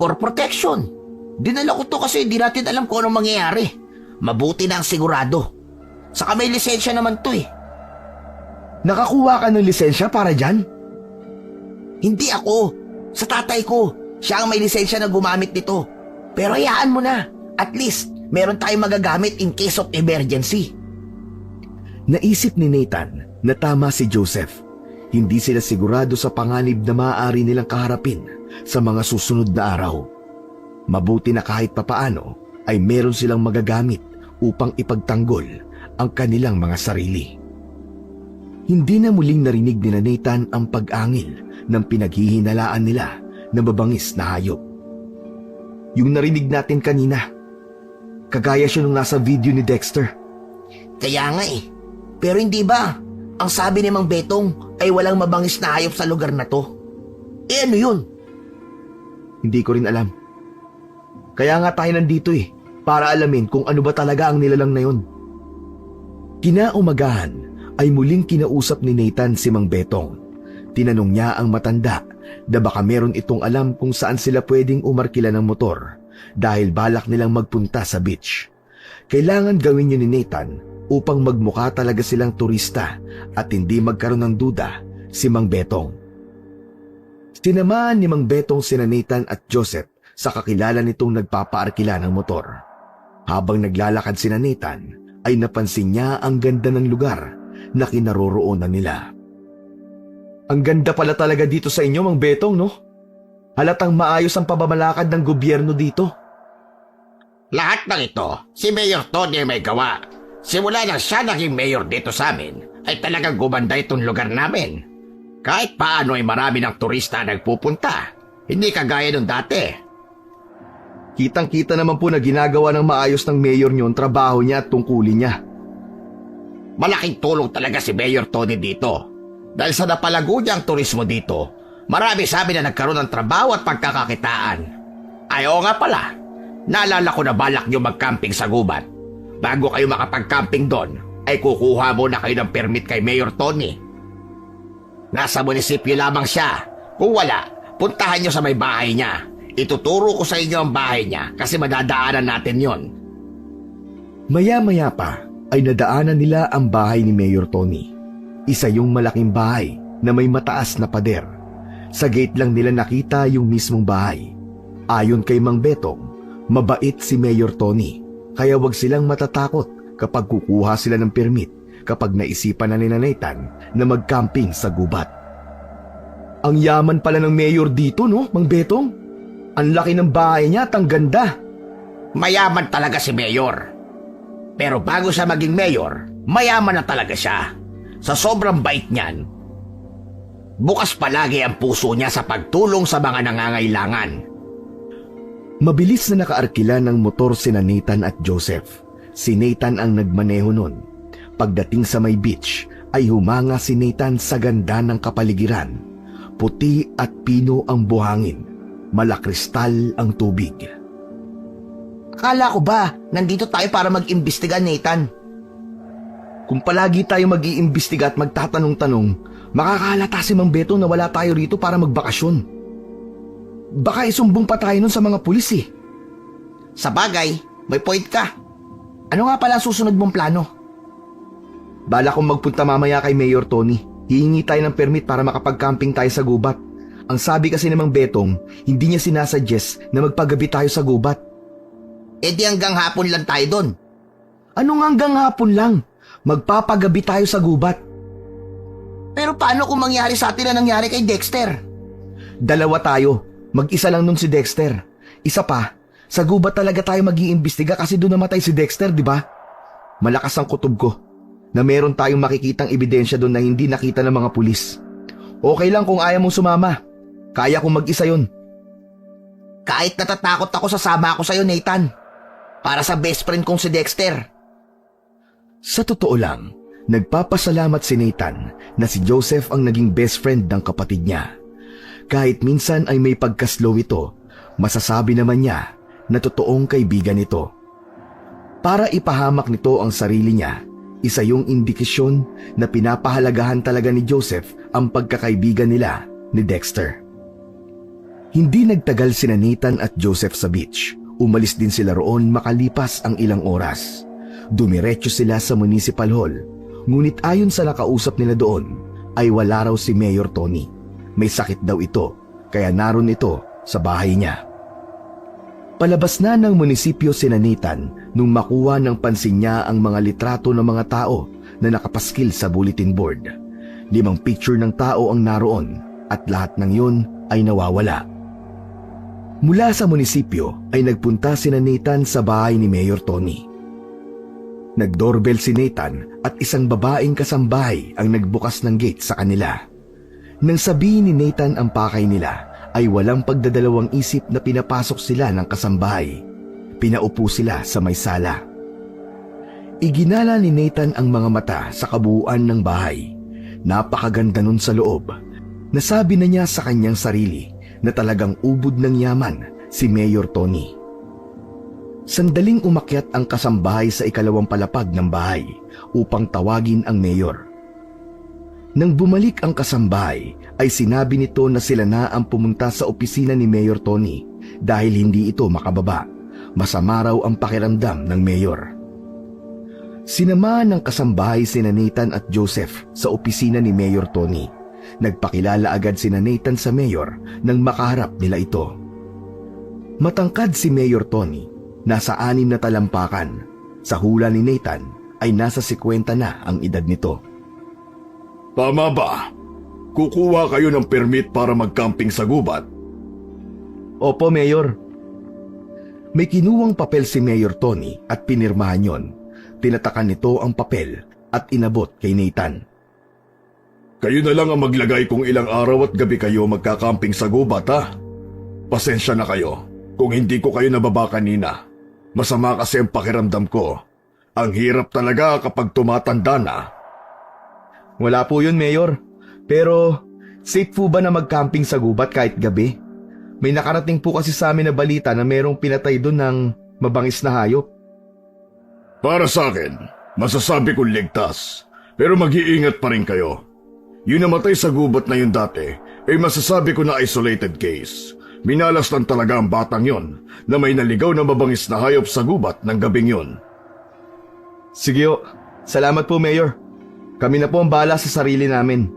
Speaker 2: For protection. Dinala ko to kasi di natin alam kung anong mangyayari. Mabuti na ang sigurado. Saka may lisensya naman to eh.
Speaker 1: Nakakuha ka ng lisensya para dyan?
Speaker 2: Hindi ako. Sa tatay ko. Siya ang may lisensya na gumamit nito. Pero hayaan mo na. At least, meron tayong magagamit in case of emergency.
Speaker 1: Naisip ni Nathan na tama si Joseph. Hindi sila sigurado sa panganib na maaari nilang kaharapin sa mga susunod na araw. Mabuti na kahit papaano ay meron silang magagamit upang ipagtanggol ang kanilang mga sarili. Hindi na muling narinig ni Nathan ang pag-angil ng pinaghihinalaan nila na mabangis na hayop. Yung narinig natin kanina, kagaya siya nung nasa video ni Dexter.
Speaker 2: Kaya nga eh. Pero hindi ba? Ang sabi ni Mang Betong ay walang mabangis na hayop sa lugar na to. Eh ano yun?
Speaker 1: Hindi ko rin alam. Kaya nga tayo nandito eh, para alamin kung ano ba talaga ang nilalang na yun. Kinaumagahan ay muling kinausap ni Nathan si Mang Betong. Tinanong niya ang matanda na baka meron itong alam kung saan sila pwedeng umarkila ng motor dahil balak nilang magpunta sa beach. Kailangan gawin yun ni Nathan upang magmukha talaga silang turista at hindi magkaroon ng duda si Mang Betong. Tinamaan ni Mang Betong sina Nathan at Joseph sa kakilala nitong nagpapaarkila ng motor. Habang naglalakad sina Nathan ay napansin niya ang ganda ng lugar na kinaroroonan nila. Ang ganda pala talaga dito sa inyo, Mang Betong, no? Halatang maayos ang pamamalakad ng gobyerno dito.
Speaker 3: Lahat ng ito, si Mayor Tony ay may gawa. Simula nang siya naging mayor dito sa amin, ay talagang gumanda itong lugar namin. Kahit paano ay marami ng turista na nagpupunta. Hindi kagaya nung dati.
Speaker 1: Kitang-kita naman po na ginagawa ng maayos ng mayor niyo ang trabaho niya at tungkulin niya.
Speaker 3: Malaking tulong talaga si Mayor Tony dito. Dahil sa napalago niya ang turismo dito, marami sabi na nagkaroon ng trabaho at pagkakakitaan. Ay oo nga pala, naalala ko na balak niyo mag-camping sa gubat. Bago kayo makapag-camping doon, ay kukuha muna kayo ng permit kay Mayor Tony. Nasa munisipyo lamang siya. Kung wala, puntahan niyo sa may bahay niya. Ituturo ko sa inyo ang bahay niya kasi madadaanan natin yon.
Speaker 1: Maya-maya pa ay nadaanan nila ang bahay ni Mayor Tony. Isa yung malaking bahay na may mataas na pader. Sa gate lang nila nakita yung mismong bahay. Ayon kay Mang Betong, mabait si Mayor Tony, kaya wag silang matatakot kapag kukuha sila ng permit kapag naisipan na ni Nathan na mag-camping sa gubat. Ang yaman pala ng mayor dito, no, Mang Betong? Ang laki ng bahay niya at ang ganda.
Speaker 3: Mayaman talaga si Mayor. Pero bago siya maging mayor, mayaman na talaga siya. Sa sobrang bait niyan, bukas palagi ang puso niya sa pagtulong sa mga nangangailangan.
Speaker 1: Mabilis na nakaarkila ng motor sina Nathan at Joseph. Si Nathan ang nagmaneho nun. Pagdating sa may beach, ay humanga si Nathan sa ganda ng kapaligiran. Puti at pino ang buhangin. Malakristal ang tubig.
Speaker 2: Akala ko ba, nandito tayo para mag-imbestiga, Nathan?
Speaker 1: Kung palagi tayo mag-iimbestiga at magtatanong-tanong, makakahalata si Mang Betong na wala tayo rito para magbakasyon. Baka isumbong pa tayo nun sa mga pulis eh.
Speaker 2: Sa bagay, may point ka. Ano nga pala ang susunod mong plano?
Speaker 1: Bala kong magpunta mamaya kay Mayor Tony. Hihingi tayo ng permit para makapag-camping tayo sa gubat. Ang sabi kasi ni Mang Betong, hindi niya sinasuggest na magpagabi tayo sa gubat.
Speaker 2: E di hanggang hapon lang tayo doon.
Speaker 1: Anong hanggang hapon lang? Magpapagabi tayo sa gubat.
Speaker 2: Pero paano kung mangyari sa atin na nangyari kay Dexter?
Speaker 1: Dalawa tayo. Mag-isa lang nun si Dexter. Isa pa, sa gubat talaga tayo mag-iimbestiga kasi doon namatay si Dexter, di ba? Malakas ang kutob ko na meron tayong makikitang ebidensya doon na hindi nakita ng mga pulis. Okay lang kung ayaw mong sumama. Kaya kong mag-isa yun.
Speaker 2: Kahit natatakot ako, sasama ako sa'yo, Nathan. Para sa best friend kong si Dexter.
Speaker 1: Sa totoo lang, nagpapasalamat si Nathan na si Joseph ang naging best friend ng kapatid niya. Kahit minsan ay may pagkaslow ito, masasabi naman niya na totoong kaibigan ito. Para ipahamak nito ang sarili niya, isa yung indikasyon na pinapahalagahan talaga ni Joseph ang pagkakaibigan nila ni Dexter. Hindi nagtagal sina Nathan at Joseph sa beach. Umalis din sila roon makalipas ang ilang oras. Dumiretso sila sa Municipal Hall. Ngunit ayon sa nakausap nila doon, ay wala raw si Mayor Tony. May sakit daw ito, kaya naroon ito sa bahay niya. Palabas na ng munisipyo sina Nathan nung makuha ng pansin niya ang mga litrato ng mga tao na nakapaskil sa bulletin board. 5 picture ng tao ang naroon at lahat ng yun ay nawawala. Mula sa munisipyo ay nagpunta sina Nathan sa bahay ni Mayor Tony. Nagdoorbell si Nathan at isang babaeng kasambahay ang nagbukas ng gate sa kanila. Nang sabihin ni Nathan ang pakay nila, ay walang pagdadalawang isip na pinapasok sila ng kasambahay. Pinaupo sila sa may sala. Iginala ni Nathan ang mga mata sa kabuuan ng bahay. Napakaganda nun sa loob. Nasabi na niya sa kanyang sarili na talagang ubod ng yaman si Mayor Tony. Sandaling umakyat ang kasambahay sa ikalawang palapag ng bahay upang tawagin ang mayor. Nang bumalik ang kasambahay ay sinabi nito na sila na ang pumunta sa opisina ni Mayor Tony dahil hindi ito makababa. Masama raw ang pakiramdam ng mayor. Sinamahan ng kasambahay sina Nathan at Joseph sa opisina ni Mayor Tony. Nagpakilala agad sina Nathan sa mayor nang makaharap nila ito. Matangkad si Mayor Tony, nasa 6 na talampakan. Sa hula ni Nathan ay nasa 50 na ang edad nito.
Speaker 4: Tama ba? Kukuha kayo ng permit para mag-camping sa gubat?
Speaker 1: Opo, Mayor. May kinuwang papel si Mayor Tony at pinirmahan yon. Tinatakan nito ang papel at inabot kay Nathan.
Speaker 4: Kayo na lang ang maglagay kung ilang araw at gabi kayo magkakamping sa gubat, ha? Pasensya na kayo kung hindi ko kayo nababa kanina. Masama kasi ang pakiramdam ko. Ang hirap talaga kapag tumatanda na.
Speaker 1: Wala po yun, Mayor. Pero safe po ba na mag-camping sa gubat kahit gabi? May nakarating po kasi sa amin na balita na mayroong pinatay doon ng mabangis na hayop.
Speaker 4: Para sa akin, masasabi kong ligtas. Pero mag-iingat pa rin kayo. Yung namatay sa gubat na yun dati, ay masasabi ko na isolated case. Minalas lang talaga ang batang yon na may naligaw na mabangis na hayop sa gubat ng gabing yon.
Speaker 1: Sige o, salamat po, Mayor. Kami na po ang bahala sa sarili namin.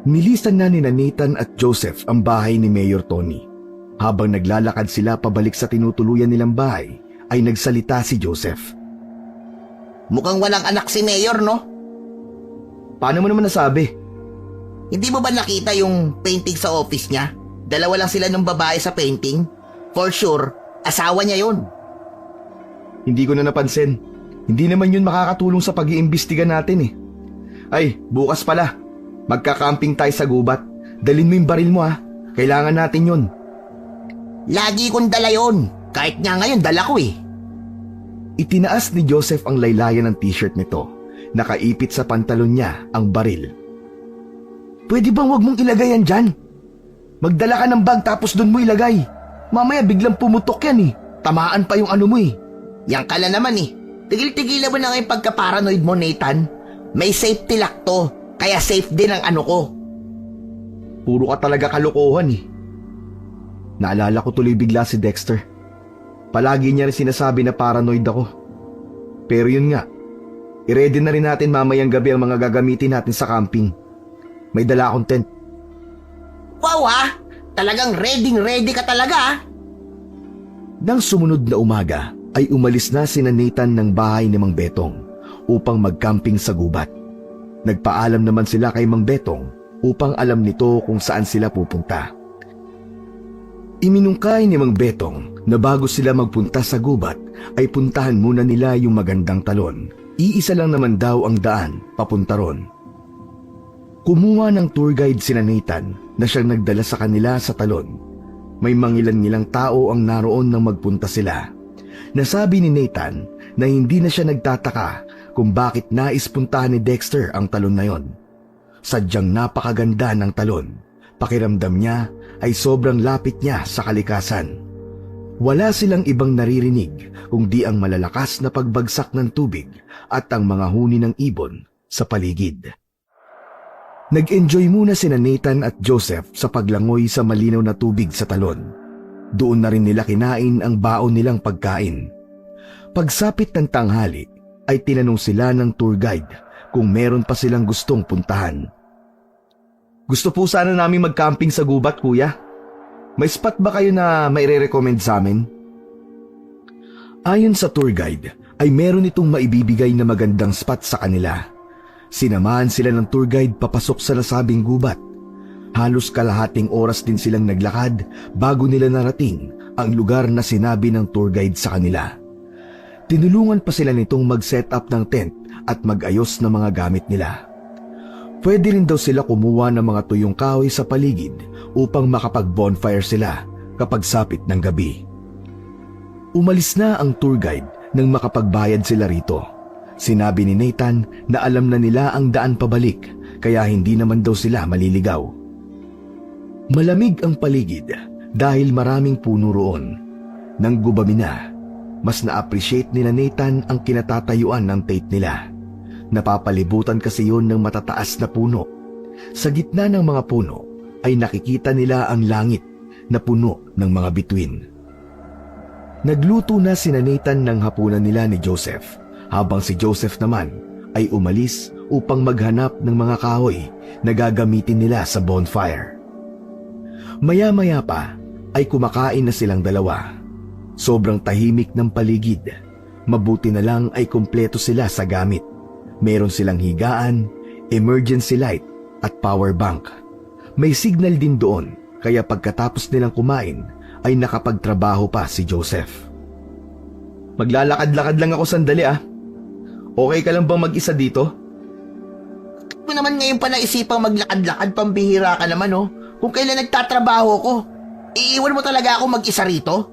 Speaker 1: Nilisan na ni Nathan at Joseph ang bahay ni Mayor Tony. Habang naglalakad sila pabalik sa tinutuluyan nilang bahay, ay nagsalita si Joseph.
Speaker 2: Mukhang walang anak si Mayor, no?
Speaker 1: Paano mo naman nasabi?
Speaker 2: Hindi mo ba nakita yung painting sa office niya? 2 lang sila ng babae sa painting. For sure, asawa niya yun.
Speaker 1: Hindi ko na napansin. Hindi naman yun makakatulong sa pag-iimbestiga natin eh. Ay, bukas pala. Magka-camping tayo sa gubat. Dalhin mo yung baril mo ha. Kailangan natin yun.
Speaker 2: Lagi kong dala yun. Kahit nga ngayon, dala ko eh.
Speaker 1: Itinaas ni Joseph ang laylayan ng t-shirt nito. Nakaipit sa pantalon niya ang baril. Pwede bang wag mong ilagay yan dyan? Magdala ka ng bag tapos doon mo ilagay. Mamaya biglang pumutok yan eh.
Speaker 2: Tamaan pa yung ano mo eh. Yang ka na naman eh. Tigil-tigilan mo na nga yung pagka-paranoid mo, Nathan. May safety lock to, kaya safe din ang ano ko.
Speaker 1: Puro ka talaga kalokohan eh. Naalala ko tuloy bigla si Dexter. Palagi niya rin sinasabi na paranoid ako. Pero yun nga, i-ready na rin natin mamayang gabi ang mga gagamitin natin sa camping. May dala akong tent.
Speaker 2: Wow ha! Talagang ready ka talaga ha!
Speaker 1: Nang sumunod na umaga, ay umalis na sina Nathan ng bahay ni Mang Betong upang mag-camping sa gubat. Nagpaalam naman sila kay Mang Betong upang alam nito kung saan sila pupunta. Iminungkay ni Mang Betong na bago sila magpunta sa gubat ay puntahan muna nila yung magandang talon. Iisa lang naman daw ang daan papunta ron. Kumuha ng tour guide sina Nathan na siyang nagdala sa kanila sa talon. May mangilan-ngilang tao ang naroon nang magpunta sila. Nasabi ni Nathan na hindi na siya nagtataka kung bakit nais puntahan ni Dexter ang talon na yon. Sadyang napakaganda ng talon. Pakiramdam niya ay sobrang lapit niya sa kalikasan. Wala silang ibang naririnig kundi ang malalakas na pagbagsak ng tubig at ang mga huni ng ibon sa paligid. Nag-enjoy muna sina Nathan at Joseph sa paglangoy sa malinaw na tubig sa talon. Doon na rin nila kinain ang baon nilang pagkain. Pagsapit ng tanghali ay tinanong sila ng tour guide kung meron pa silang gustong puntahan. Gusto po sana namin mag-camping sa gubat, kuya. May spot ba kayo na maire-recommend sa amin? Ayon sa tour guide, ay meron itong maibibigay na magandang spot sa kanila. Sinamahan sila ng tour guide papasok sa nasabing gubat. Halos kalahating oras din silang naglakad bago nila narating ang lugar na sinabi ng tour guide sa kanila. Tinulungan pa sila nitong mag-set up ng tent at mag-ayos ng mga gamit nila. Pwede rin daw sila kumuha ng mga tuyong kahoy sa paligid upang makapag-bonfire sila kapag sapit ng gabi. Umalis na ang tour guide nang makapagbayad sila rito. Sinabi ni Nathan na alam na nila ang daan pabalik kaya hindi naman daw sila maliligaw. Malamig ang paligid dahil maraming puno roon. Nang gubami na, mas na-appreciate nila Nathan ang kinatatayuan ng tent nila. Napapalibutan kasi yun ng matataas na puno. Sa gitna ng mga puno ay nakikita nila ang langit na puno ng mga bituin. Nagluto na sina Nathan ng hapunan nila ni Joseph, habang si Joseph naman ay umalis upang maghanap ng mga kahoy na gagamitin nila sa bonfire. Maya-maya pa ay kumakain na silang dalawa. Sobrang tahimik ng paligid. Mabuti na lang ay kumpleto sila sa gamit. Meron silang higaan, emergency light at power bank. May signal din doon kaya pagkatapos nilang kumain ay nakapagtrabaho pa si Joseph. Maglalakad-lakad lang ako sandali ah. Okay ka lang bang mag-isa dito?
Speaker 2: Mo naman ngayon pa naisipang maglakad-lakad, pambihira ka naman oh. Kung kailan nagtatrabaho ko, iiwan mo talaga ako mag-isa rito?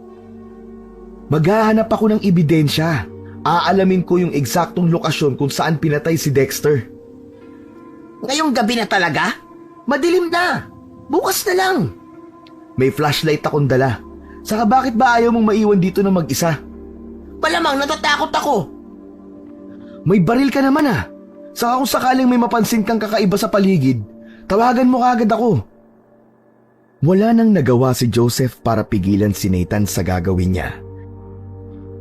Speaker 1: Maghahanap ako ng ebidensya. Aalamin ko yung eksaktong lokasyon kung saan pinatay si Dexter.
Speaker 2: Ngayong gabi na talaga? Madilim na. Bukas na lang.
Speaker 1: May flashlight akong dala. Saka bakit ba ayaw mong maiwan dito na mag-isa?
Speaker 2: Malamang natatakot ako.
Speaker 1: May baril ka naman ah. Saka kung sakaling may mapansin kang kakaiba sa paligid, tawagan mo kagad ako. Wala nang nagawa si Joseph para pigilan si Nathan sa gagawin niya.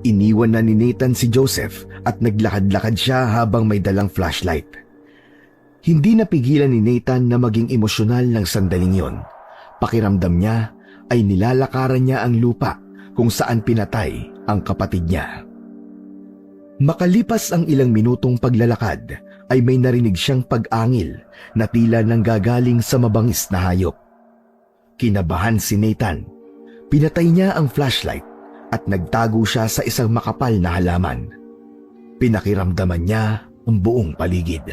Speaker 1: Iniwan na ni Nathan si Joseph at naglakad-lakad siya habang may dalang flashlight. Hindi napigilan ni Nathan na maging emosyonal ng sandaling yon. Pakiramdam niya ay nilalakaran niya ang lupa kung saan pinatay ang kapatid niya. Makalipas ang ilang minutong paglalakad ay may narinig siyang pag-angil na tila nanggagaling sa mabangis na hayop. Kinabahan si Nathan. Pinatay niya ang flashlight at nagtago siya sa isang makapal na halaman. Pinakiramdaman niya ang buong paligid.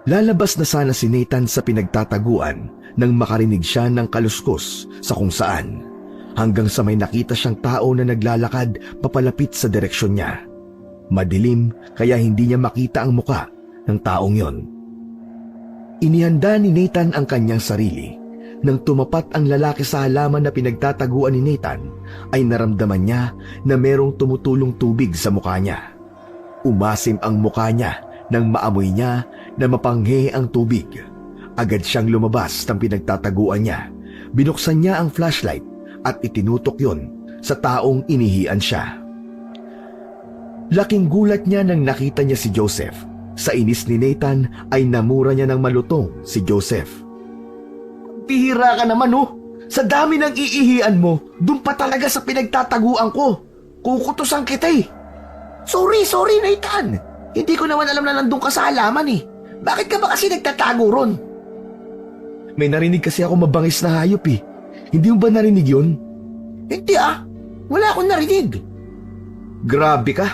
Speaker 1: Lalabas na sana si Nathan sa pinagtataguan nang makarinig siya ng kaluskos sa kung saan, hanggang sa may nakita siyang tao na naglalakad papalapit sa direksyon niya. Madilim kaya hindi niya makita ang muka ng taong yon. Inihanda ni Nathan ang kanyang sarili. Nang tumapat ang lalaki sa halaman na pinagtataguan ni Nathan, ay naramdaman niya na merong tumutulong tubig sa mukha niya. Umasim ang mukha niya nang maamoy niya na mapanghe ang tubig. Agad siyang lumabas ng pinagtataguan niya. Binuksan niya ang flashlight at itinutok yon sa taong inihian siya. Laking gulat niya nang nakita niya si Joseph. Sa inis ni Nathan ay namura niya ng malutong si Joseph. Bihira ka naman oh! Sa dami ng iihian mo, dun pa talaga sa pinagtataguan ko. Kukutusan kita eh.
Speaker 2: Sorry, Nathan. Hindi ko naman alam na nandun ka sa halaman eh. Bakit ka ba kasi nagtatago ron?
Speaker 1: May narinig kasi ako mabangis na hayop eh. Hindi mo ba narinig yun?
Speaker 2: Hindi ah. Wala akong narinig.
Speaker 1: Grabe ka.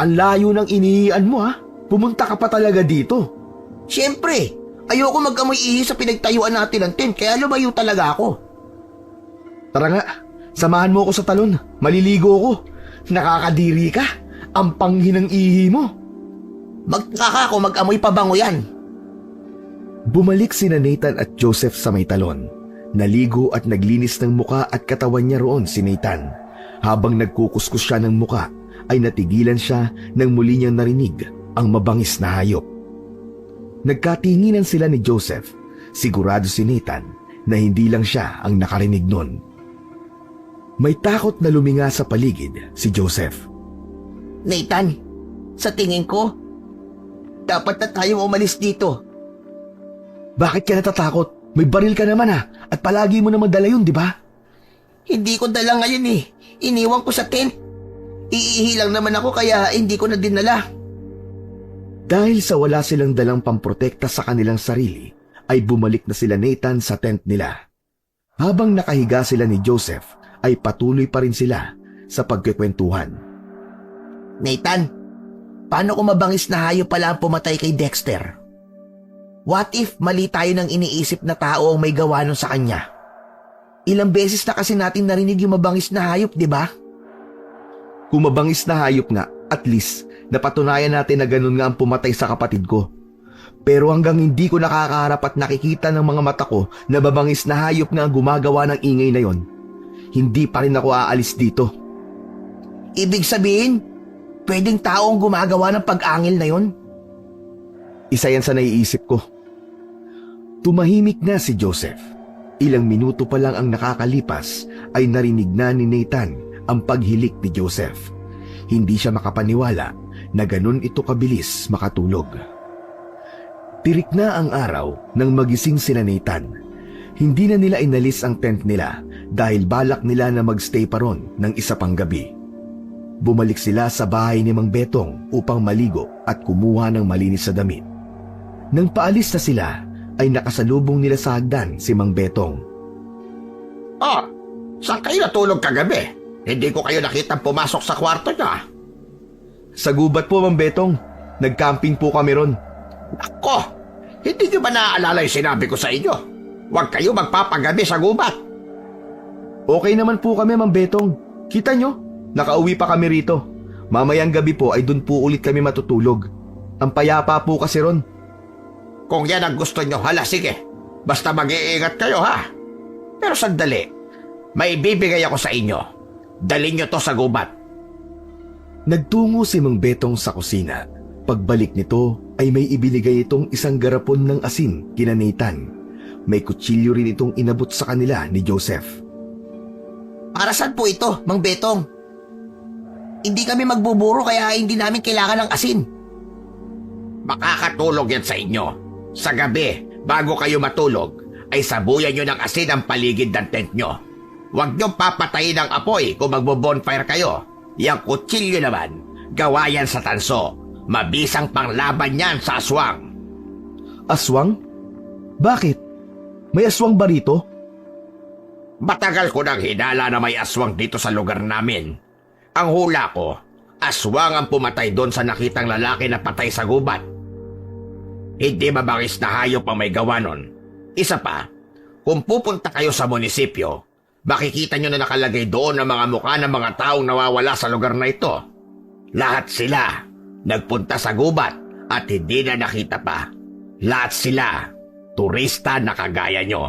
Speaker 1: Ang layo ng inihian mo ha. Pumunta ka pa talaga dito.
Speaker 2: Siyempre, ayoko mag-amoy ihi sa pinagtayuan natin ng tent, kaya lumayo talaga ako.
Speaker 1: Tara nga, samahan mo ako sa talon. Maliligo ako. Nakakadiri ka. Ang panghi ng ihi mo.
Speaker 2: Magkaka ako mag-amoy pabango yan.
Speaker 1: Bumalik sina Nathan at Joseph sa may talon. Naligo at naglinis ng muka at katawan niya roon si Nathan. Habang nagkukuskus siya ng muka, ay natigilan siya nang muli niyang narinig ang mabangis na hayop. Nagkatinginan sila ni Joseph. Sigurado si Nathan na hindi lang siya ang nakarinig nun. May takot na luminga sa paligid si Joseph.
Speaker 2: Nathan, sa tingin ko, dapat na tayong umalis dito.
Speaker 1: Bakit ka natatakot? May baril ka naman ha, at palagi mo naman dala yun, di ba?
Speaker 2: Hindi ko dala ngayon eh. Iniwan ko sa tent. Iihi lang naman ako kaya hindi ko na dinala.
Speaker 1: Dahil sa wala silang dalang pamprotekta sa kanilang sarili, ay bumalik na sila Nathan sa tent nila. Habang nakahiga sila ni Joseph, ay patuloy pa rin sila sa pagkikwentuhan.
Speaker 2: Nathan, paano kung mabangis na hayop pala ang pumatay kay Dexter? What if mali tayo ng iniisip na tao ang may gawa nun sa kanya? Ilang beses na kasi natin narinig yung mabangis na hayop, di ba?
Speaker 1: Kung mabangis na hayop nga, at least napatunayan natin na ganun nga ang pumatay sa kapatid ko. Pero hanggang hindi ko nakakaharap at nakikita ng mga mata ko na mabangis na hayop nga ang gumagawa ng ingay na yon, hindi pa rin ako aalis dito.
Speaker 2: Ibig sabihin, pwedeng tao ang gumagawa ng pag-angil na yon?
Speaker 1: Isa yan sa naiisip ko. Tumahimik na si Joseph. Ilang minuto pa lang ang nakakalipas ay narinig na ni Nathan ang paghilik ni Joseph. Hindi siya makapaniwala na ganun ito kabilis makatulog. Tirik na ang araw nang magising sina Nathan. Hindi na nila inalis ang tent nila dahil balak nila na magstay pa ron ng isa pang gabi. Bumalik sila sa bahay ni Mang Betong upang maligo at kumuha ng malinis na damit. Nang paalis na sila, ay nakasalubong nila sa hagdan si Mang Betong.
Speaker 3: Ah, saan kayo natulog kagabi? Hindi ko kayo nakitang pumasok sa kwarto niya.
Speaker 1: Sa gubat po, Mang Betong. Nag-camping po kami ron.
Speaker 3: Ako, hindi niyo ba naaalala yung sinabi ko sa inyo? Huwag kayo magpapagabi sa gubat.
Speaker 1: Okay naman po kami, Mang Betong. Kita nyo, nakauwi pa kami rito. Mamayang gabi po ay dun po ulit kami matutulog. Ang payapa po kasi ron.
Speaker 3: Kung yan ang gusto nyo, hala sige. Basta mag-iingat kayo ha. Pero sandali, may bibigay ako sa inyo. Dalhin nyo to sa gubat.
Speaker 1: Nagtungo si Mang Betong sa kusina. Pagbalik nito ay may ibinigay itong isang garapon ng asin kina Nathan. May kutsilyo rin itong inabot sa kanila ni Joseph.
Speaker 2: Para saan po ito, Mang Betong? Hindi kami magbuburo kaya hindi namin kailangan ng asin.
Speaker 3: Makakatulog yan sa inyo. Sa gabi, bago kayo matulog, ay sabuyan nyo ng asin ang paligid ng tent nyo. Huwag nyo papatayin ang apoy kung magbo-bonfire kayo. Yang kutsilyo naman, gawa yan sa tanso. Mabisang panglaban yan sa aswang.
Speaker 1: Aswang? Bakit? May aswang ba rito?
Speaker 3: Matagal ko nang hinala na may aswang dito sa lugar namin. Ang hula ko, aswang ang pumatay doon sa nakitang lalaki na patay sa gubat. Hindi mabangis na hayop ang may gawa nun. Isa pa, kung pupunta kayo sa munisipyo, makikita nyo na nakalagay doon ang mga mukha ng mga taong nawawala sa lugar na ito. Lahat sila nagpunta sa gubat at hindi na nakita pa. Lahat sila turista na kagaya nyo.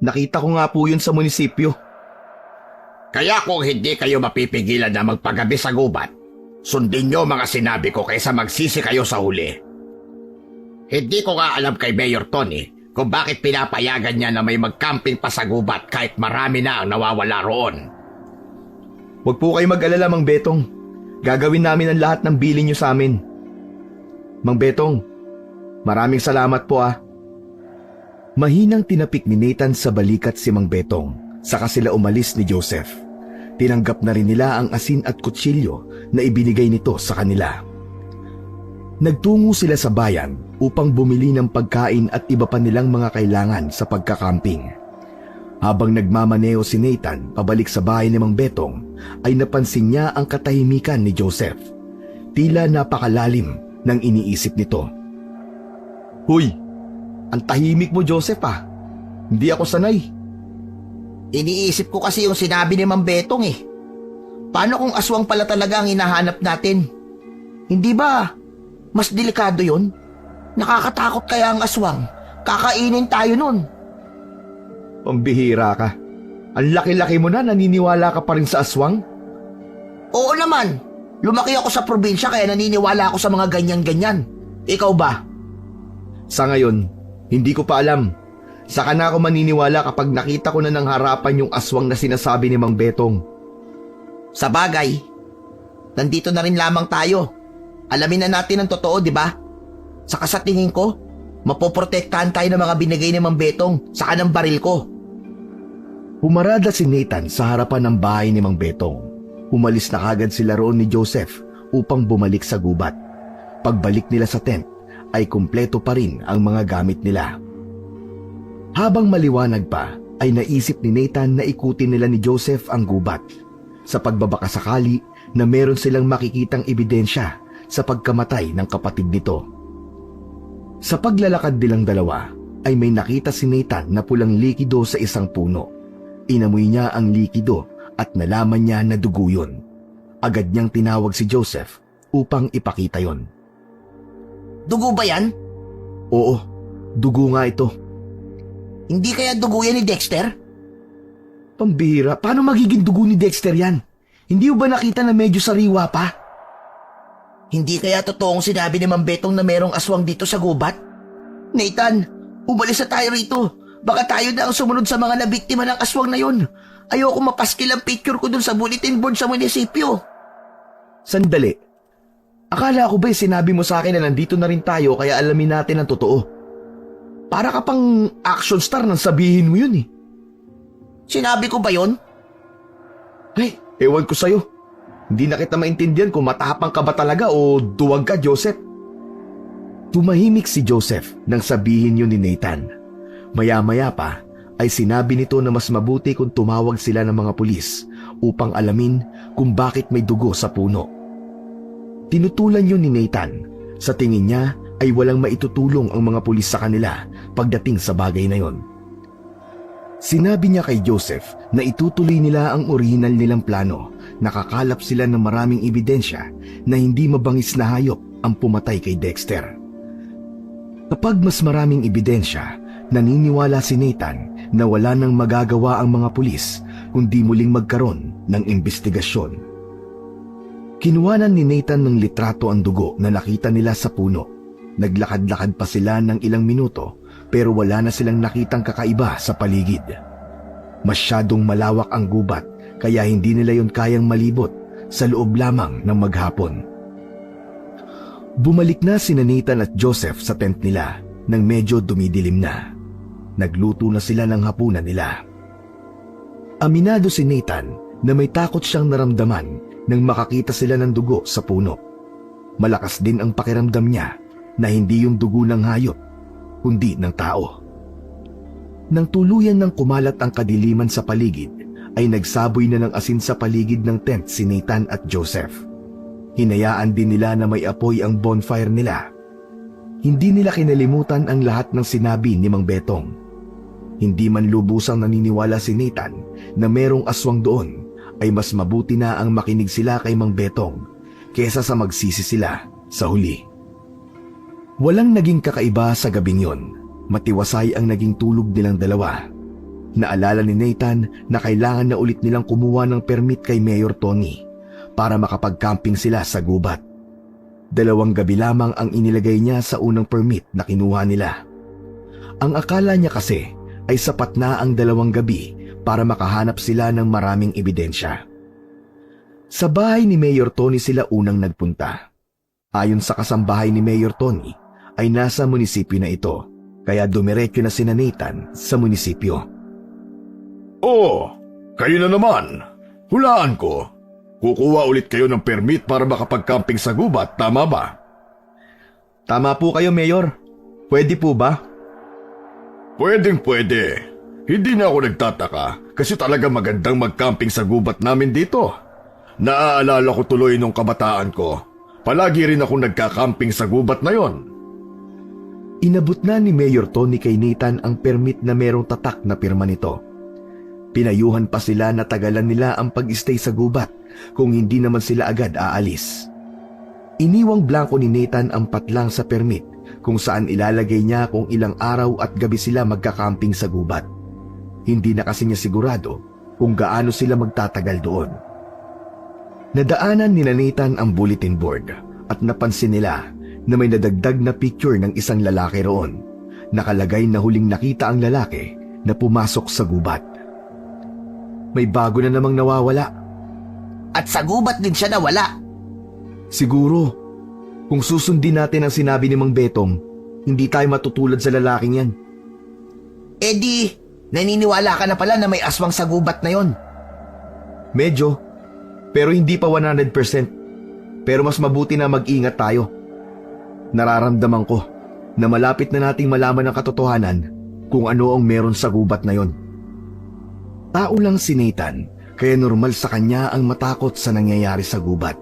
Speaker 1: Nakita ko nga po yun sa munisipyo.
Speaker 3: Kaya kung hindi kayo mapipigilan na magpagabi sa gubat, sundin nyo mga sinabi ko kaysa magsisi kayo sa huli. Hindi ko nga alam kay Mayor Tony kung bakit pinapayagan niya na may mag-camping pa sa gubat kahit marami na ang nawawala roon.
Speaker 1: Huwag po kayo mag-alala, Mang Betong. Gagawin namin ang lahat ng bilin nyo sa amin. Mang Betong, maraming salamat po ah. Mahinang tinapik ni Nathan sa balikat si Mang Betong, saka sila umalis ni Joseph. Tinanggap na rin nila ang asin at kutsilyo na ibinigay nito sa kanila. Nagtungo sila sa bayan upang bumili ng pagkain at iba pa nilang mga kailangan sa pagkakamping. Habang nagmamaneo si Nathan pabalik sa bahay ni Mang Betong, ay napansin niya ang katahimikan ni Joseph. Tila napakalalim ng iniisip nito. Huy, ang tahimik mo Joseph ah. Hindi ako sanay.
Speaker 2: Iniisip ko kasi yung sinabi ni Mang Betong eh. Paano kung aswang pala talaga ang hinahanap natin? Hindi ba mas delikado yun? Nakakatakot kaya ang aswang? Kakainin tayo nun.
Speaker 1: Pambihira ka. Ang laki-laki mo na, naniniwala ka pa rin sa aswang?
Speaker 2: Oo naman. Lumaki ako sa probinsya kaya naniniwala ako sa mga ganyan-ganyan. Ikaw ba?
Speaker 1: Sa ngayon, hindi ko pa alam. Saka na ako maniniwala kapag nakita ko na ng harapan yung aswang na sinasabi ni Mang Betong.
Speaker 2: Sa bagay, nandito na rin lamang tayo. Alamin na natin ang totoo, di ba? Saka sa tingin ko, mapoprotektahan tayo ng mga binigay ni Mang Betong saka ng baril ko.
Speaker 1: Humarada si Nathan sa harapan ng bahay ni Mang Betong. Umalis na kagad sila roon ni Joseph upang bumalik sa gubat. Pagbalik nila sa tent, ay kumpleto pa rin ang mga gamit nila. Habang maliwanag pa, ay naisip ni Nathan na ikutin nila ni Joseph ang gubat sa pagbabakasakali na meron silang makikitang ebidensya sa pagkamatay ng kapatid nito. Sa paglalakad nilang dalawa, ay may nakita si Nathan na pulang likido sa isang puno. Inamoy niya ang likido at nalaman niya na dugo yun. Agad niyang tinawag si Joseph upang ipakita yon.
Speaker 2: Dugo ba yan?
Speaker 1: Oo, dugo nga ito.
Speaker 2: Hindi kaya dugo yan ni Dexter?
Speaker 1: Pambihira, paano magiging dugo ni Dexter yan? Hindi mo ba nakita na medyo sariwa pa?
Speaker 2: Hindi kaya totoong sinabi ni Mang Betong na merong aswang dito sa gubat? Nathan, umalis na tayo rito. Baka tayo na ang sumunod sa mga nabiktima ng aswang na yun. Ayoko mapaskil ang picture ko dun sa bulletin board sa munisipyo.
Speaker 1: Sandali. Akala ko ba sinabi mo sa akin na nandito na rin tayo kaya alamin natin ang totoo? Para ka pang action star nang sabihin mo yun eh.
Speaker 2: Sinabi ko ba yun?
Speaker 1: Ay, ewan ko sa'yo. Hindi na kita maintindihan kung matapang ka ba talaga o duwag ka, Joseph. Tumahimik si Joseph nang sabihin yun ni Nathan. Maya-maya pa ay sinabi nito na mas mabuti kung tumawag sila ng mga pulis upang alamin kung bakit may dugo sa puno. Tinutulan yun ni Nathan. Sa tingin niya ay walang maitutulong ang mga pulis sa kanila pagdating sa bagay na yon. Sinabi niya kay Joseph na itutuloy nila ang orihinal nilang plano. Nakakalap sila ng maraming ebidensya na hindi mabangis na hayop ang pumatay kay Dexter. Kapag mas maraming ebidensya, naniniwala si Nathan na wala nang magagawa ang mga pulis kundi muling magkaroon ng investigasyon. Kinuhanan ni Nathan ng litrato ang dugo na nakita nila sa puno. Naglakad-lakad pa sila ng ilang minuto pero wala na silang nakitang kakaiba sa paligid. Masyadong malawak ang gubat kaya hindi nila yon kayang malibot sa loob lamang ng maghapon. Bumalik na sina Nathan at Joseph sa tent nila nang medyo dumidilim na. Nagluto na sila ng hapunan nila. Aminado si Nathan na may takot siyang naramdaman nang makakita sila ng dugo sa puno. Malakas din ang pakiramdam niya na hindi yung dugo ng hayop, kundi ng tao. Nang tuluyan ng kumalat ang kadiliman sa paligid, ay nagsaboy na ng asin sa paligid ng tent si Nathan at Joseph. Hinayaan din nila na may apoy ang bonfire nila. Hindi nila kinalimutan ang lahat ng sinabi ni Mang Betong. Hindi man lubusang naniniwala si Nathan na merong aswang doon, ay mas mabuti na ang makinig sila kay Mang Betong kesa sa magsisi sila sa huli. Walang naging kakaiba sa gabing yon. Matiwasay ang naging tulog nilang dalawa. Naalala ni Nathan na kailangan na ulit nilang kumuha ng permit kay Mayor Tony para makapag-camping sila sa gubat. 2 gabi lamang ang inilagay niya sa unang permit na kinuha nila. Ang akala niya kasi ay sapat na ang 2 gabi para makahanap sila ng maraming ebidensya. Sa bahay ni Mayor Tony sila unang nagpunta. Ayon sa kasambahay ni Mayor Tony ay nasa munisipyo na ito, kaya dumiretso na sina Nathan sa munisipyo.
Speaker 4: Oh, kayo na naman. Hulaan ko. Kukuha ulit kayo ng permit para makapag-camping sa gubat, tama ba?
Speaker 1: Tama po kayo, Mayor. Pwede po ba?
Speaker 4: Pwedeng-pwede. Hindi na ako nagtataka kasi talaga magandang mag-camping sa gubat namin dito. Naaalala ko tuloy nung kabataan ko. Palagi rin ako nagka-camping sa gubat na yon.
Speaker 1: Inabot na ni Mayor Tony kay Nathan ang permit na merong tatak na pirma nito. Pinayuhan pa sila na tagalan nila ang pag-stay sa gubat kung hindi naman sila agad aalis. Iniwang blanko ni Nathan ang patlang sa permit kung saan ilalagay niya kung ilang araw at gabi sila magka-camping sa gubat. Hindi na kasi niya sigurado kung gaano sila magtatagal doon. Nadaanan ni Nathan ang bulletin board at napansin nila na may nadagdag na picture ng isang lalaki roon. Nakalagay na huling nakita ang lalaki na pumasok sa gubat. May bago na namang nawawala.
Speaker 2: At sa gubat din siya nawala.
Speaker 1: Siguro, kung susundin natin ang sinabi ni Mang Betong, hindi tayo matutulad sa lalaking yan.
Speaker 2: Eh di, naniniwala ka na pala na may aswang sa gubat na yon.
Speaker 1: Medyo, pero hindi pa 100%. Pero mas mabuti na mag-ingat tayo. Nararamdaman ko na malapit na nating malaman ang katotohanan kung ano ang meron sa gubat na yon. Tao lang si Nathan, kaya normal sa kanya ang matakot sa nangyayari sa gubat.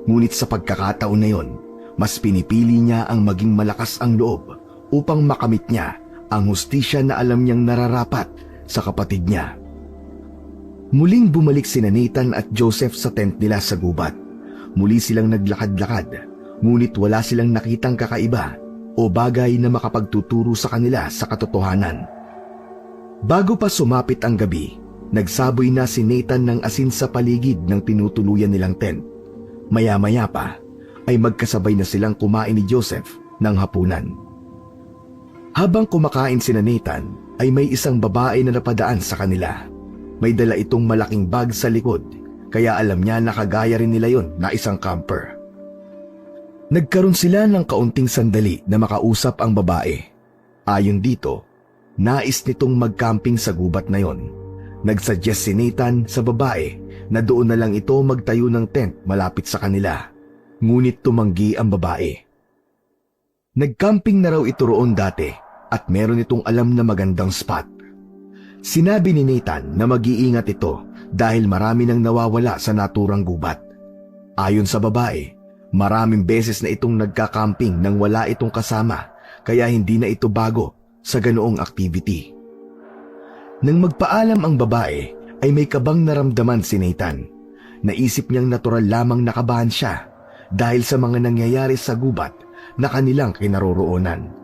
Speaker 1: Ngunit sa pagkakataon na yon, mas pinipili niya ang maging malakas ang loob upang makamit niya ang hustisya na alam niyang nararapat sa kapatid niya. Muling bumalik sina Nathan at Joseph sa tent nila sa gubat. Muli silang naglakad-lakad, ngunit wala silang nakitang kakaiba o bagay na makapagtuturo sa kanila sa katotohanan. Bago pa sumapit ang gabi, nagsaboy na si Nathan ng asin sa paligid ng tinutuluyan nilang tent. Maya-maya pa ay magkasabay na silang kumain ni Joseph ng hapunan. Habang kumakain sina Nathan ay may isang babae na napadaan sa kanila. May dala itong malaking bag sa likod, kaya alam niya na kagaya rin nila yon na isang camper. Nagkaroon sila ng kaunting sandali na makausap ang babae. Ayon dito, nais nitong mag-camping sa gubat na yon. Nagsuggest si Nathan sa babae na doon na lang ito magtayo ng tent malapit sa kanila. Ngunit tumanggi ang babae. Nag-camping na raw ito roon dati at meron itong alam na magandang spot. Sinabi ni Nathan na mag-iingat ito dahil marami nang nawawala sa naturang gubat. Ayon sa babae, maraming beses na itong nagka-camping nang wala itong kasama kaya hindi na ito bago sa ganoong activity. Nang magpaalam ang babae ay may kabang naramdaman si Nathan. Naisip niyang natural lamang nakabahan siya dahil sa mga nangyayari sa gubat na kanilang kinaroroonan.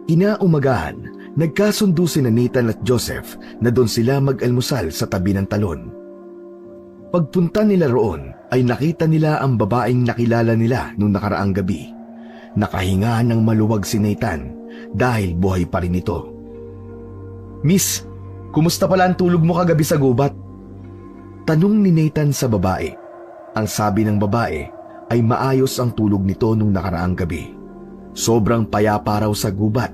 Speaker 1: Inaumagahan, nagkasundo sina Nathan at Joseph na doon sila mag-almusal sa tabi ng talon. Pagpunta nila roon ay nakita nila ang babaeng nakilala nila noong nakaraang gabi. Nakahinga ng maluwag si Nathan dahil buhay pa rin ito. "Miss, kumusta pala ang tulog mo kagabi sa gubat?" Tanong ni Nathan sa babae. Ang sabi ng babae ay maayos ang tulog nito nung nakaraang gabi. Sobrang payapa raw sa gubat.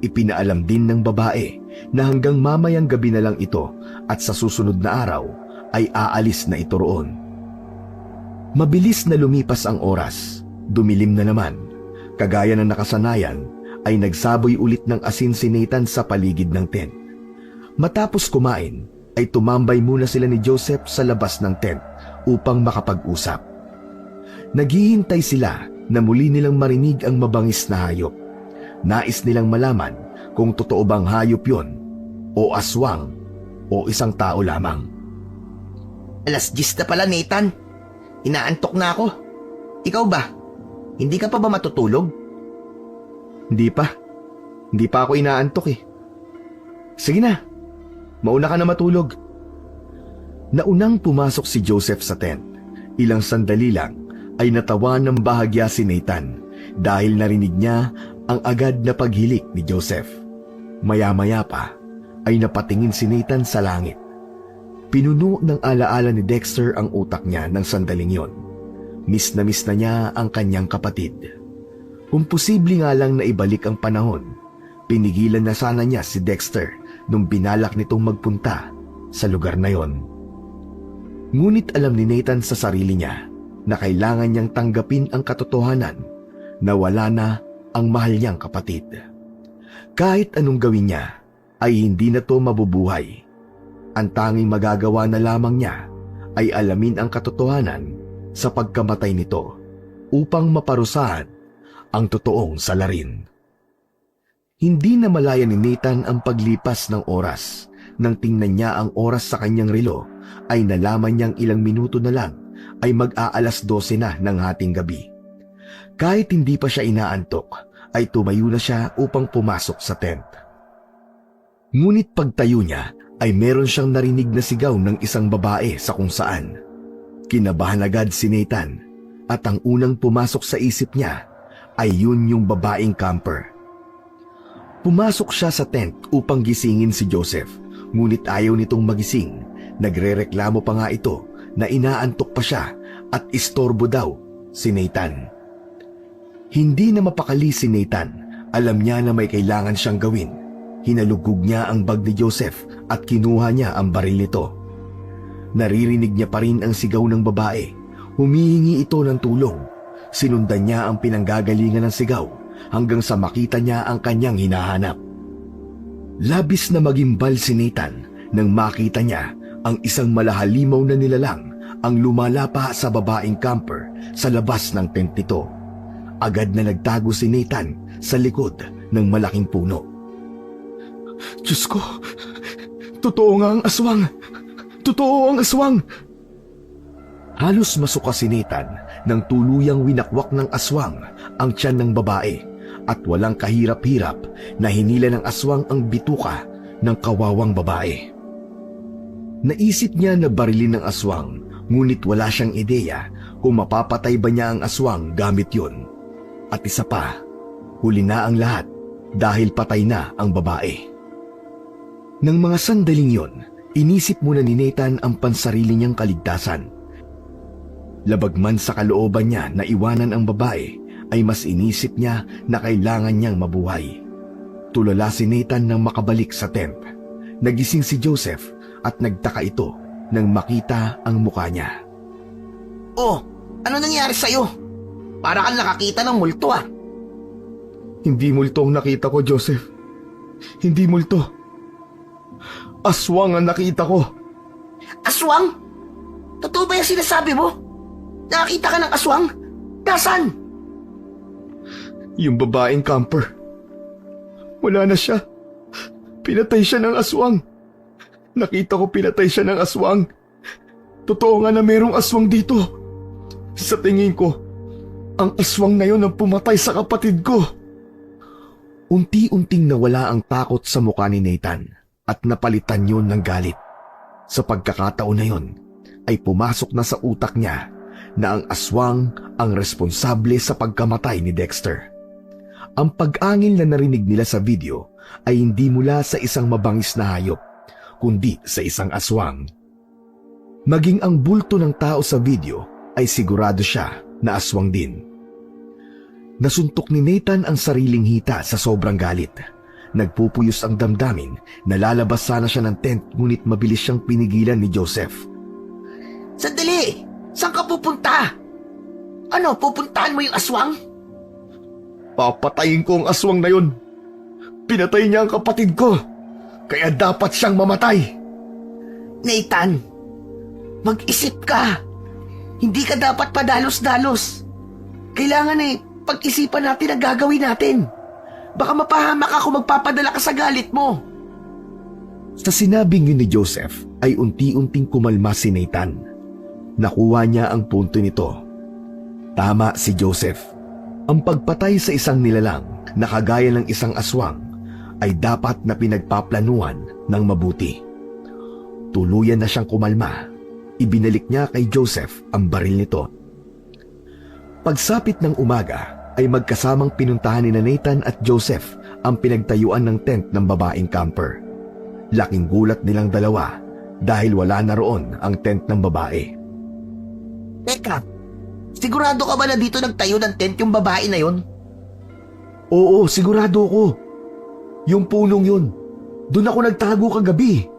Speaker 1: Ipinaalam din ng babae na hanggang mamayang gabi na lang ito at sa susunod na araw ay aalis na ito roon. Mabilis na lumipas ang oras. Dumilim na naman. Kagaya ng nakasanayan ay nagsaboy ulit ng asin si Nathan sa paligid ng tent. Matapos kumain ay tumambay muna sila ni Joseph sa labas ng tent upang makapag-usap. Naghihintay sila na muli nilang marinig ang mabangis na hayop. Nais nilang malaman kung totoo bang hayop yon o aswang o isang tao lamang.
Speaker 2: 10:00 na pala, Nathan. Inaantok na ako. Ikaw ba? Hindi ka pa ba matutulog?
Speaker 1: Hindi pa. Hindi pa ako inaantok eh. Sige na, Mauna ka na matulog. Naunang pumasok si Joseph sa tent. Ilang sandali lang ay natawa ng bahagya si Nathan dahil narinig niya ang agad na paghilik ni Joseph. Maya-maya pa ay napatingin si Nathan sa langit. Pinuno ng alaala ni Dexter ang utak niya ng sandaling yon. Miss na niya ang kanyang kapatid. Kung posible nga lang na ibalik ang panahon, pinigilan na sana niya si Dexter nung binalak nitong magpunta sa lugar na yon. Ngunit alam ni Nathan sa sarili niya na kailangan niyang tanggapin ang katotohanan na wala na ang mahal niyang kapatid. Kahit anong gawin niya, ay hindi na to mabubuhay. Ang tanging magagawa na lamang niya ay alamin ang katotohanan sa pagkamatay nito upang maparusahan ang totoong salarin. Hindi na malaya ni Nathan ang paglipas ng oras. Nang tingnan niya ang oras sa kanyang relo, ay nalaman niyang ilang minuto na lang ay mag-aalas 12 na ng hating gabi. Kahit hindi pa siya inaantok, ay tumayo na siya upang pumasok sa tent. Ngunit pagtayo niya, ay meron siyang narinig na sigaw ng isang babae sa kung saan. Kinabahan agad si Nathan at ang unang pumasok sa isip niya ay yun yung babaeng camper. Pumasok siya sa tent upang gisingin si Joseph, ngunit ayaw nitong magising. Nagrereklamo pa nga ito na inaantok pa siya at istorbo daw si Nathan. Hindi na mapakali si Nathan. Alam niya na may kailangan siyang gawin. Hinalugog niya ang bag ni Joseph at kinuha niya ang baril nito. Naririnig niya pa rin ang sigaw ng babae. Humihingi ito ng tulong. Sinundan niya ang pinanggagalingan ng sigaw hanggang sa makita niya ang kanyang hinahanap. Labis na magimbal si Nathan nang makita niya ang isang malahalimaw na nilalang ang lumalapa sa babaeng camper sa labas ng tent nito. Agad na nagtago si Nathan sa likod ng malaking puno. Diyos ko, totoo nga ang aswang! Totoo ang aswang! Halos masuka si Nathan nang tuluyang winakwak ng aswang ang tiyan ng babae at walang kahirap-hirap na hinila ng aswang ang bituka ng kawawang babae. Naisip niya na barilin ng aswang, ngunit wala siyang ideya kung mapapatay ba niya ang aswang gamit yun. At isa pa, huli na ang lahat dahil patay na ang babae. Nang mga sandaling yon, inisip muna ni Nathan ang pansarili niyang kaligtasan. Labag man sa kalooban niya na iwanan ang babae, ay mas inisip niya na kailangan niyang mabuhay. Tulala si Nathan nang makabalik sa tent. Nagising si Joseph at nagtaka ito nang makita ang mukha niya.
Speaker 2: Oh, ano nangyari sa'yo? Para kang nakakita ng multo ah.
Speaker 1: Hindi multo ang nakita ko, Joseph. Hindi multo. Aswang ang nakita ko.
Speaker 2: Aswang? Totoo ba yung sinasabi mo? Nakakita ka ng aswang? Nasaan?
Speaker 1: Yung babaeng camper. Wala na siya. Pinatay siya ng aswang. Nakita ko pinatay siya ng aswang. Totoo nga na merong aswang dito. Sa tingin ko, ang aswang na yun ang pumatay sa kapatid ko. Unti-unting nawala ang takot sa mukha ni Nathan at napalitan yun ng galit. Sa pagkakataon na yun, ay pumasok na sa utak niya na ang aswang ang responsable sa pagkamatay ni Dexter. Ang pag-angil na narinig nila sa video ay hindi mula sa isang mabangis na hayop, kundi sa isang aswang. Maging ang bulto ng tao sa video ay sigurado siya na aswang din. Nasuntok ni Nathan ang sariling hita sa sobrang galit. Nagpupuyos ang damdamin, nalalabas sana siya ng tent ngunit mabilis siyang pinigilan ni Joseph.
Speaker 2: Sandali! Saan ka pupunta? Ano, pupuntahan mo yung aswang?
Speaker 1: Papatayin ko ang aswang na yun. Pinatay niya ang kapatid ko. Kaya dapat siyang mamatay.
Speaker 2: Nathan, mag-isip ka. Hindi ka dapat padalos-dalos. Kailangan pag-isipan natin ang gagawin natin. Baka mapahamak ako magpapadala ka sa galit mo.
Speaker 1: Sa sinabing yun ni Joseph ay unti-unting kumalma si Nathan. Nakuha niya ang punto nito. Tama si Joseph. Ang pagpatay sa isang nilalang na kagaya ng isang aswang ay dapat na pinagpaplanuhan ng mabuti. tuluyan na siyang kumalma, ibinalik niya kay Joseph ang baril nito. Pagsapit ng umaga ay magkasamang pinuntahan ni Nathan at Joseph ang pinagtayuan ng tent ng babaeng camper. Laking gulat nilang dalawa dahil wala na roon ang tent ng babae.
Speaker 2: Teka, sigurado ka ba na dito nagtayo ng tent yung babae na yon?
Speaker 1: Oo, sigurado ko. Yung punong yun, doon ako nagtago kagabi.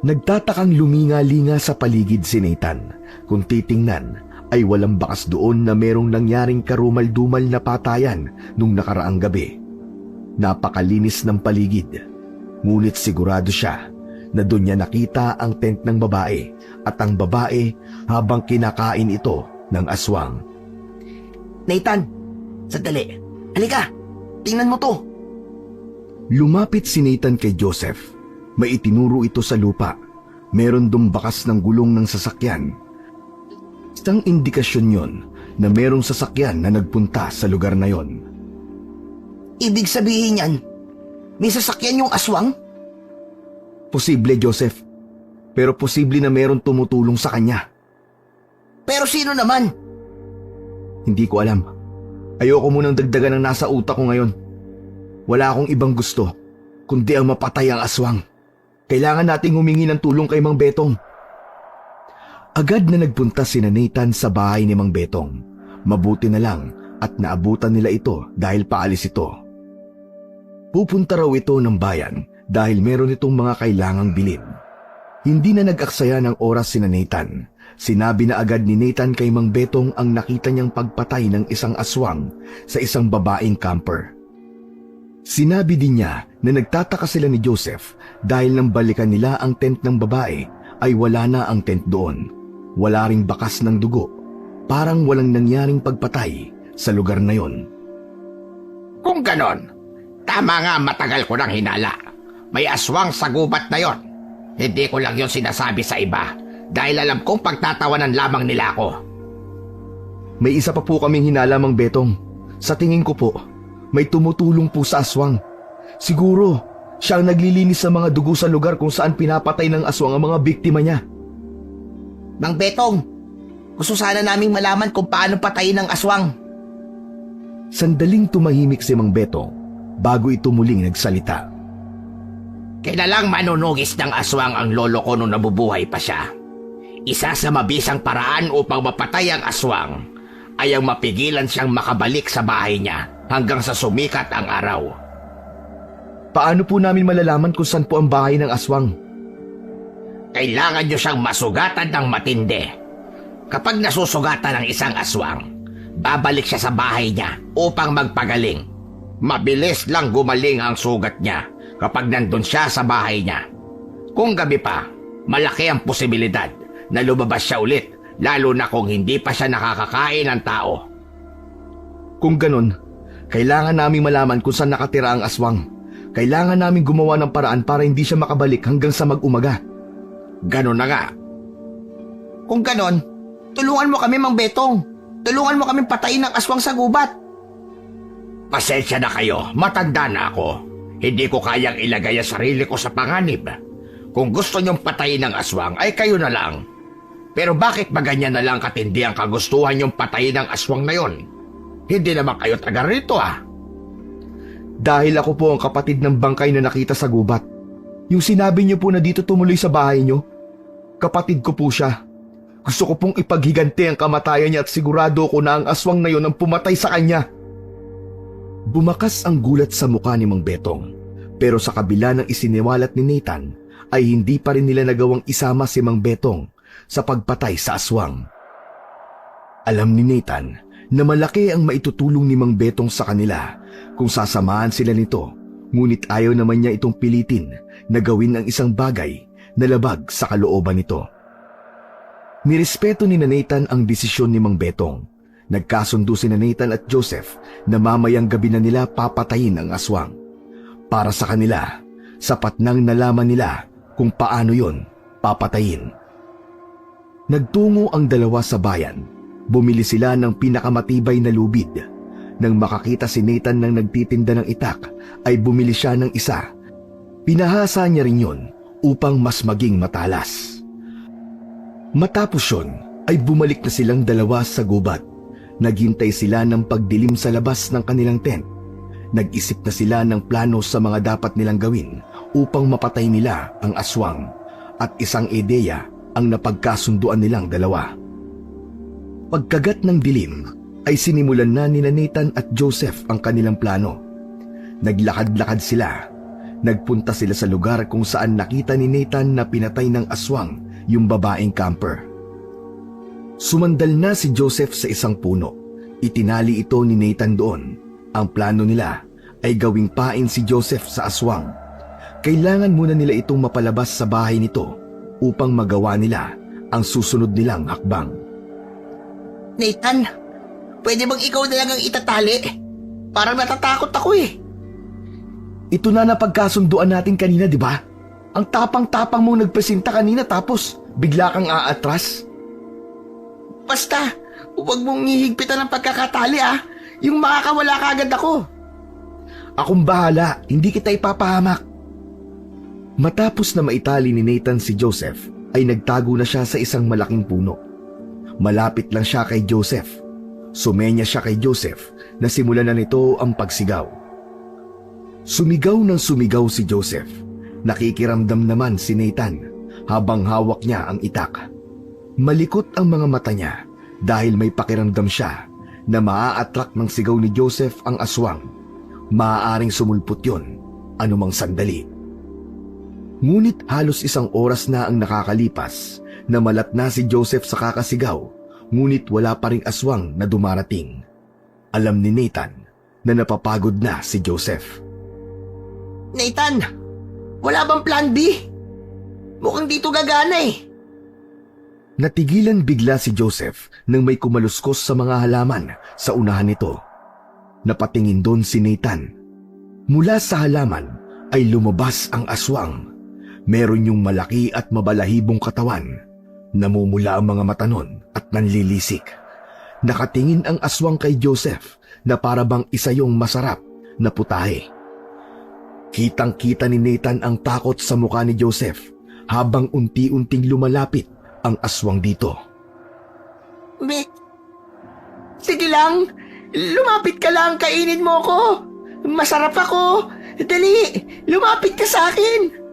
Speaker 1: Nagtatakang luminga-linga sa paligid si Nathan. Kung titingnan, ay walang bakas doon na merong nangyaring karumal-dumal na patayan nung nakaraang gabi. Napakalinis ng paligid. Ngunit sigurado siya na doon niya nakita ang tent ng babae at ang babae habang kinakain ito ng aswang.
Speaker 2: Nathan, sandali. Halika, tingnan mo to.
Speaker 1: Lumapit si Nathan kay Joseph. May itinuro ito sa lupa. Meron dong bakas ng gulong ng sasakyan. Isang indikasyon yon na merong sasakyan na nagpunta sa lugar na yon.
Speaker 2: Ibig sabihin yan, may sasakyan yung aswang?
Speaker 1: Posible, Joseph. Pero posible na meron tumutulong sa kanya.
Speaker 2: Pero sino naman?
Speaker 1: Hindi ko alam. Ayoko munang dagdagan ng nasa utak ko ngayon. Wala akong ibang gusto, kundi ang mapatay ang aswang. Kailangan nating humingi ng tulong kay Mang Betong. Agad na nagpunta sina Nathan sa bahay ni Mang Betong. Mabuti na lang at naabutan nila ito dahil paalis ito. Pupunta raw ito ng bayan dahil meron itong mga kailangang bilhin. Hindi na nag-aksaya ng oras sina Nathan. Sinabi na agad ni Nathan kay Mang Betong ang nakita niyang pagpatay ng isang aswang sa isang babaeng camper. Sinabi din niya na nagtataka sila ni Joseph dahil nang balikan nila ang tent ng babae ay wala na ang tent doon. Wala ring bakas ng dugo. Parang walang nangyaring pagpatay sa lugar na yon.
Speaker 3: Kung ganon, tama nga matagal ko nang hinala. May aswang sa gubat na yon. Hindi ko lang yon sinasabi sa iba dahil alam kong pagtatawanan lamang nila ako.
Speaker 1: May isa pa po kaming hinala, Mang Betong. Sa tingin ko po, may tumutulong po sa aswang. Siguro, siya ang naglilinis sa mga dugo sa lugar kung saan pinapatay ng aswang ang mga biktima niya.
Speaker 2: Mang Betong, gusto sana naming malaman kung paano patayin ng aswang.
Speaker 1: Sandaling tumahimik si Mang Betong bago ito muling nagsalita.
Speaker 3: Kilalang manunugis ng aswang ang lolo ko nung nabubuhay pa siya. Isa sa mabisang paraan upang mapatay ang aswang ay ang mapigilan siyang makabalik sa bahay niya hanggang sa sumikat ang araw.
Speaker 1: Paano po namin malalaman kung saan po ang bahay ng aswang?
Speaker 3: Kailangan niyo siyang masugatan ng matindi. Kapag nasusugatan ng isang aswang, babalik siya sa bahay niya upang magpagaling. Mabilis lang gumaling ang sugat niya kapag nandun siya sa bahay niya. Kung gabi pa, malaki ang posibilidad na lumabas siya ulit, lalo na kung hindi pa siya nakakakain ng tao.
Speaker 1: Kung ganon, kailangan namin malaman kung saan nakatira ang aswang. Kailangan namin gumawa ng paraan para hindi siya makabalik hanggang sa mag-umaga.
Speaker 3: Ganon na nga.
Speaker 2: Kung ganon, tulungan mo kami, Mang Betong. Tulungan mo kaming patayin ng aswang sa gubat.
Speaker 3: Pasensya na kayo, matanda na ako. Hindi ko kayang ilagay ang sarili ko sa panganib. Kung gusto niyong patayin ng aswang, ay kayo na lang. Pero bakit ba ganyan na lang katindi ang kagustuhan niyong patayin ng aswang na yon? Hindi naman kayo taga rito
Speaker 1: Dahil ako po ang kapatid ng bangkay na nakita sa gubat. Yung sinabi niyo po na dito tumuloy sa bahay niyo, kapatid ko po siya. Gusto ko pong ipaghiganti ang kamatayan niya at sigurado ko na ang aswang na yon ang pumatay sa kanya. Bumakas ang gulat sa mukha ni Mang Betong. Pero sa kabila ng isiniwalat ni Nathan, ay hindi pa rin nila nagawang isama si Mang Betong sa pagpatay sa aswang. Alam ni Nathan na malaki ang maitutulong ni Mang Betong sa kanila kung sasamahan sila nito, ngunit ayaw naman niya itong pilitin na gawin ang isang bagay na labag sa kalooban nito. Nirespeto ni Nathan ang desisyon ni Mang Betong. Nagkasundo si Nathan at Joseph na mamayang gabi na nila papatayin ang aswang. Para sa kanila, sapat nang nalaman nila kung paano yon papatayin. Nagtungo ang dalawa sa bayan. Bumili sila ng pinakamatibay na lubid. Nang makakita si Nathan ng nagtitinda ng itak, ay bumili siya ng isa. Pinahasa niya rin yon upang mas maging matalas. Matapos yun, ay bumalik na silang dalawa sa gubat. Naghintay sila ng pagdilim sa labas ng kanilang tent. Nag-isip na sila ng plano sa mga dapat nilang gawin upang mapatay nila ang aswang, at isang ideya ang napagkasunduan nilang dalawa. Pagkagat ng dilim, ay sinimulan na ni Nathan at Joseph ang kanilang plano. Naglakad-lakad sila. Nagpunta sila sa lugar kung saan nakita ni Nathan na pinatay ng aswang yung babaeng camper. Sumandal na si Joseph sa isang puno. Itinali ito ni Nathan doon. Ang plano nila ay gawing pain si Joseph sa aswang. Kailangan muna nila itong mapalabas sa bahay nito upang magawa nila ang susunod nilang hakbang.
Speaker 2: Nathan, pwede bang ikaw na lang ang itatali? Parang natatakot ako eh.
Speaker 1: Ito na napagkasunduan natin kanina, di ba? Ang tapang-tapang mong nagpresenta kanina tapos bigla kang aatras.
Speaker 2: Basta, huwag mong hihigpitan ng pagkakatali ah. Yung makakawala ka agad ako.
Speaker 1: Akong bahala, hindi kita ipapahamak. Matapos na maitali ni Nathan si Joseph, ay nagtago na siya sa isang malaking puno. Malapit lang siya kay Joseph. Sumenya siya kay Joseph na simulan na nito ang pagsigaw. Sumigaw ng sumigaw si Joseph. Nakikiramdam naman si Nathan habang hawak niya ang itak. Malikot ang mga mata niya dahil may pakiramdam siya na maa-attract ng sigaw ni Joseph ang aswang. Maaaring sumulpot yon anumang sandali. Ngunit halos isang oras na ang nakakalipas na malat na si Joseph sa kakasigaw, ngunit wala pa ring aswang na dumarating. Alam ni Nathan na napapagod na si Joseph.
Speaker 2: Nathan, wala bang plan B? Mukhang dito gagana eh.
Speaker 1: Natigilan bigla si Joseph nang may kumaluskos sa mga halaman sa unahan nito. Napatingin doon si Nathan. Mula sa halaman ay lumabas ang aswang. Meron yung malaki at mabalahibong katawan. Namumula ang mga mata nun at nanlilisik. Nakatingin ang aswang kay Joseph na para bang isa yung masarap na putahe. Kitang-kita ni Nathan ang takot sa mukha ni Joseph habang unti-unting lumalapit ang aswang dito.
Speaker 2: Sige lang, lumapit ka lang, kainin mo ko. Masarap ako. Dali, lumapit ka sa akin.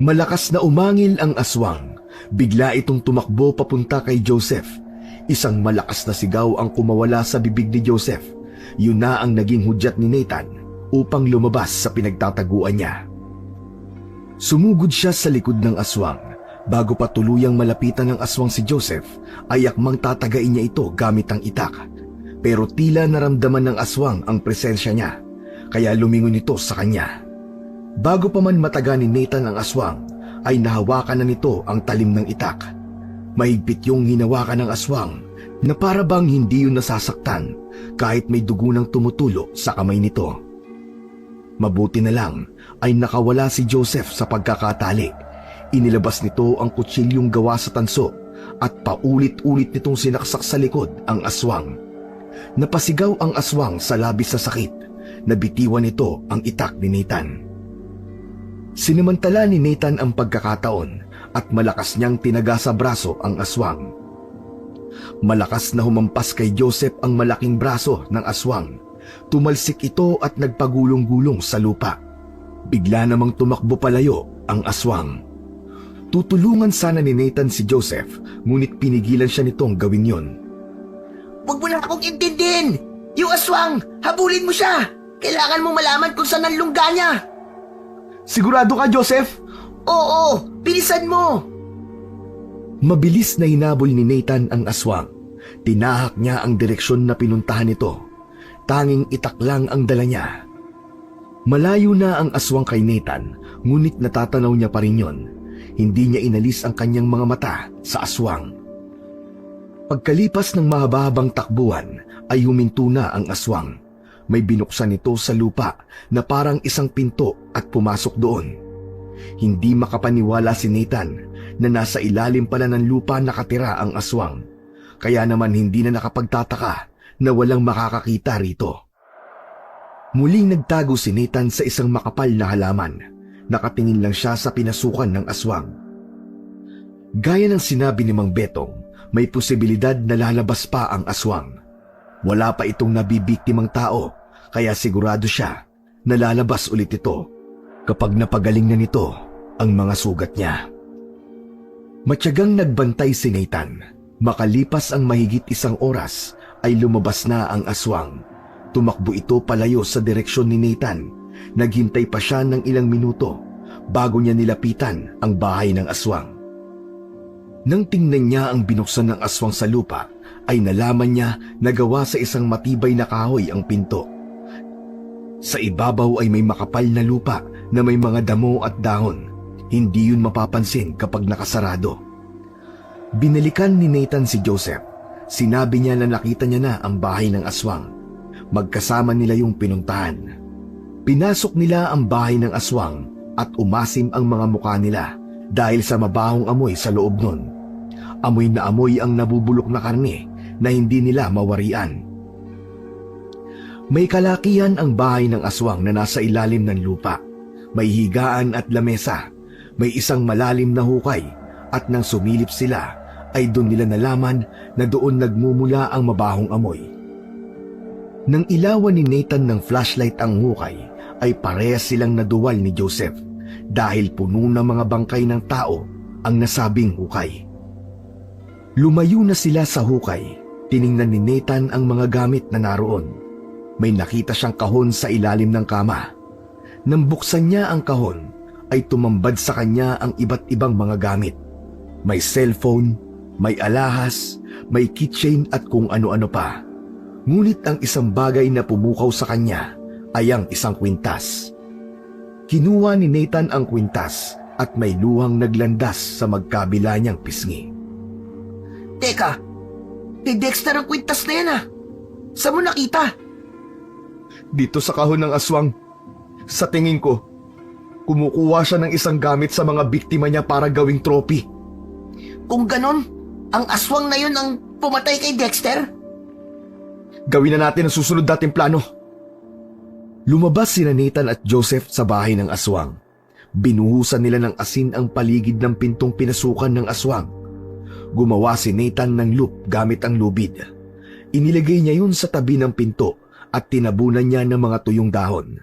Speaker 1: Malakas na umangil ang aswang. Bigla itong tumakbo papunta kay Joseph. Isang malakas na sigaw ang kumawala sa bibig ni Joseph. Yun na ang naging hudyat ni Nathan upang lumabas sa pinagtataguan niya. Sumugod siya sa likod ng aswang. Bago pa tuluyang malapitan ng aswang si Joseph, ay akmang tatagain niya ito gamit ang itak. Pero tila naramdaman ng aswang ang presensya niya, kaya lumingon ito sa kanya. Bago pa man mataga ni Nathan ang aswang, ay nahawakan na nito ang talim ng itak. Mahigpit yung hinawakan ng aswang na para bang hindi yun nasasaktan kahit may dugo nang tumutulo sa kamay nito. Mabuti na lang ay nakawala si Joseph sa pagkakatali. Inilabas nito ang kutsilyong gawa sa tanso at paulit-ulit nitong sinaksak sa likod ang aswang. Napasigaw ang aswang sa labis sa sakit. Nabitiwan nito ang itak ni Nathan. Sinamantala ni Nathan ang pagkakataon at malakas niyang tinaga sa braso ang aswang. Malakas na humampas kay Joseph ang malaking braso ng aswang. Tumalsik ito at nagpagulong-gulong sa lupa. Bigla namang tumakbo palayo ang aswang. Tutulungan sana ni Nathan si Joseph, ngunit pinigilan siya nitong gawin yon.
Speaker 2: Huwag mo na akong intindihin. Yung aswang, habulin mo siya. Kailangan mo malaman kung saan ang lungga niya.
Speaker 1: Sigurado ka, Joseph?
Speaker 2: Oo, bilisan mo.
Speaker 1: Mabilis na hinabol ni Nathan ang aswang. Tinahak niya ang direksyon na pinuntahan nito. Tanging itak lang ang dala niya. Malayo na ang aswang kay Nathan, ngunit natatanaw niya pa rin yon. Hindi niya inalis ang kanyang mga mata sa aswang. Pagkalipas ng mahaba-habang takbuhan ay huminto na ang aswang. May binuksan ito sa lupa na parang isang pinto at pumasok doon. Hindi makapaniwala si Nathan na nasa ilalim pala ng lupa nakatira ang aswang. Kaya naman hindi na nakapagtataka na walang makakakita rito. Muling nagtago si Nathan sa isang makapal na halaman. Nakatingin lang siya sa pinasukan ng aswang. Gaya ng sinabi ni Mang Betong, may posibilidad na lalabas pa ang aswang. Wala pa itong nabibiktimang tao, kaya sigurado siya na lalabas ulit ito kapag napagaling na nito ang mga sugat niya. Matyagang nagbantay si Nathan. Makalipas ang mahigit 1 oras ay lumabas na ang aswang. Tumakbo ito palayo sa direksyon ni Nathan. Naghintay pa siya ng ilang minuto bago niya nilapitan ang bahay ng aswang. Nang tingnan niya ang binuksan ng aswang sa lupa, ay nalaman niya na gawa sa isang matibay na kahoy ang pinto. Sa ibabaw ay may makapal na lupa na may mga damo at dahon. Hindi yun mapapansin kapag nakasarado. Binalikan ni Nathan si Joseph. Sinabi niya na nakita niya na ang bahay ng aswang. Magkasama nila yung pinuntahan. Pinasok nila ang bahay ng aswang at umasim ang mga mukha nila dahil sa mabahong amoy sa loob nun. Amoy na amoy ang nabubulok na karne na hindi nila mawarian. May kalakihan ang bahay ng aswang na nasa ilalim ng lupa. May higaan at lamesa. May isang malalim na hukay at nang sumilip sila ay doon nila nalaman na doon nagmumula ang mabahong amoy. Nang ilawan ni Nathan ng flashlight ang hukay, ay parehas silang naduwal ni Joseph dahil puno ng mga bangkay ng tao ang nasabing hukay. Lumayo na sila sa hukay. Tiningnan ni Nathan ang mga gamit na naroon. May nakita siyang kahon sa ilalim ng kama. Nang buksan niya ang kahon, ay tumambad sa kanya ang iba't ibang mga gamit. May cellphone, may alahas, may keychain at kung ano-ano pa. Ngunit ang isang bagay na pumukaw sa kanya ay ang isang kwintas. Kinuha ni Nathan ang kwintas at may luhang naglandas sa magkabila niyang pisngi.
Speaker 2: Teka, kay Dexter ang kwintas na yan ah. Saan mo nakita?
Speaker 1: Dito sa kahon ng aswang. Sa tingin ko, kumukuha siya ng isang gamit sa mga biktima niya para gawing trophy.
Speaker 2: Kung ganon, ang aswang na yun ang pumatay kay Dexter?
Speaker 1: Gawin na natin ang susunod nating plano. Lumabas sina Nathan at Joseph sa bahay ng aswang. Binuhusan nila ng asin ang paligid ng pintong pinasukan ng aswang. Gumawa si Nathan ng loop gamit ang lubid. Inilagay niya yun sa tabi ng pinto at tinabunan niya ng mga tuyong dahon.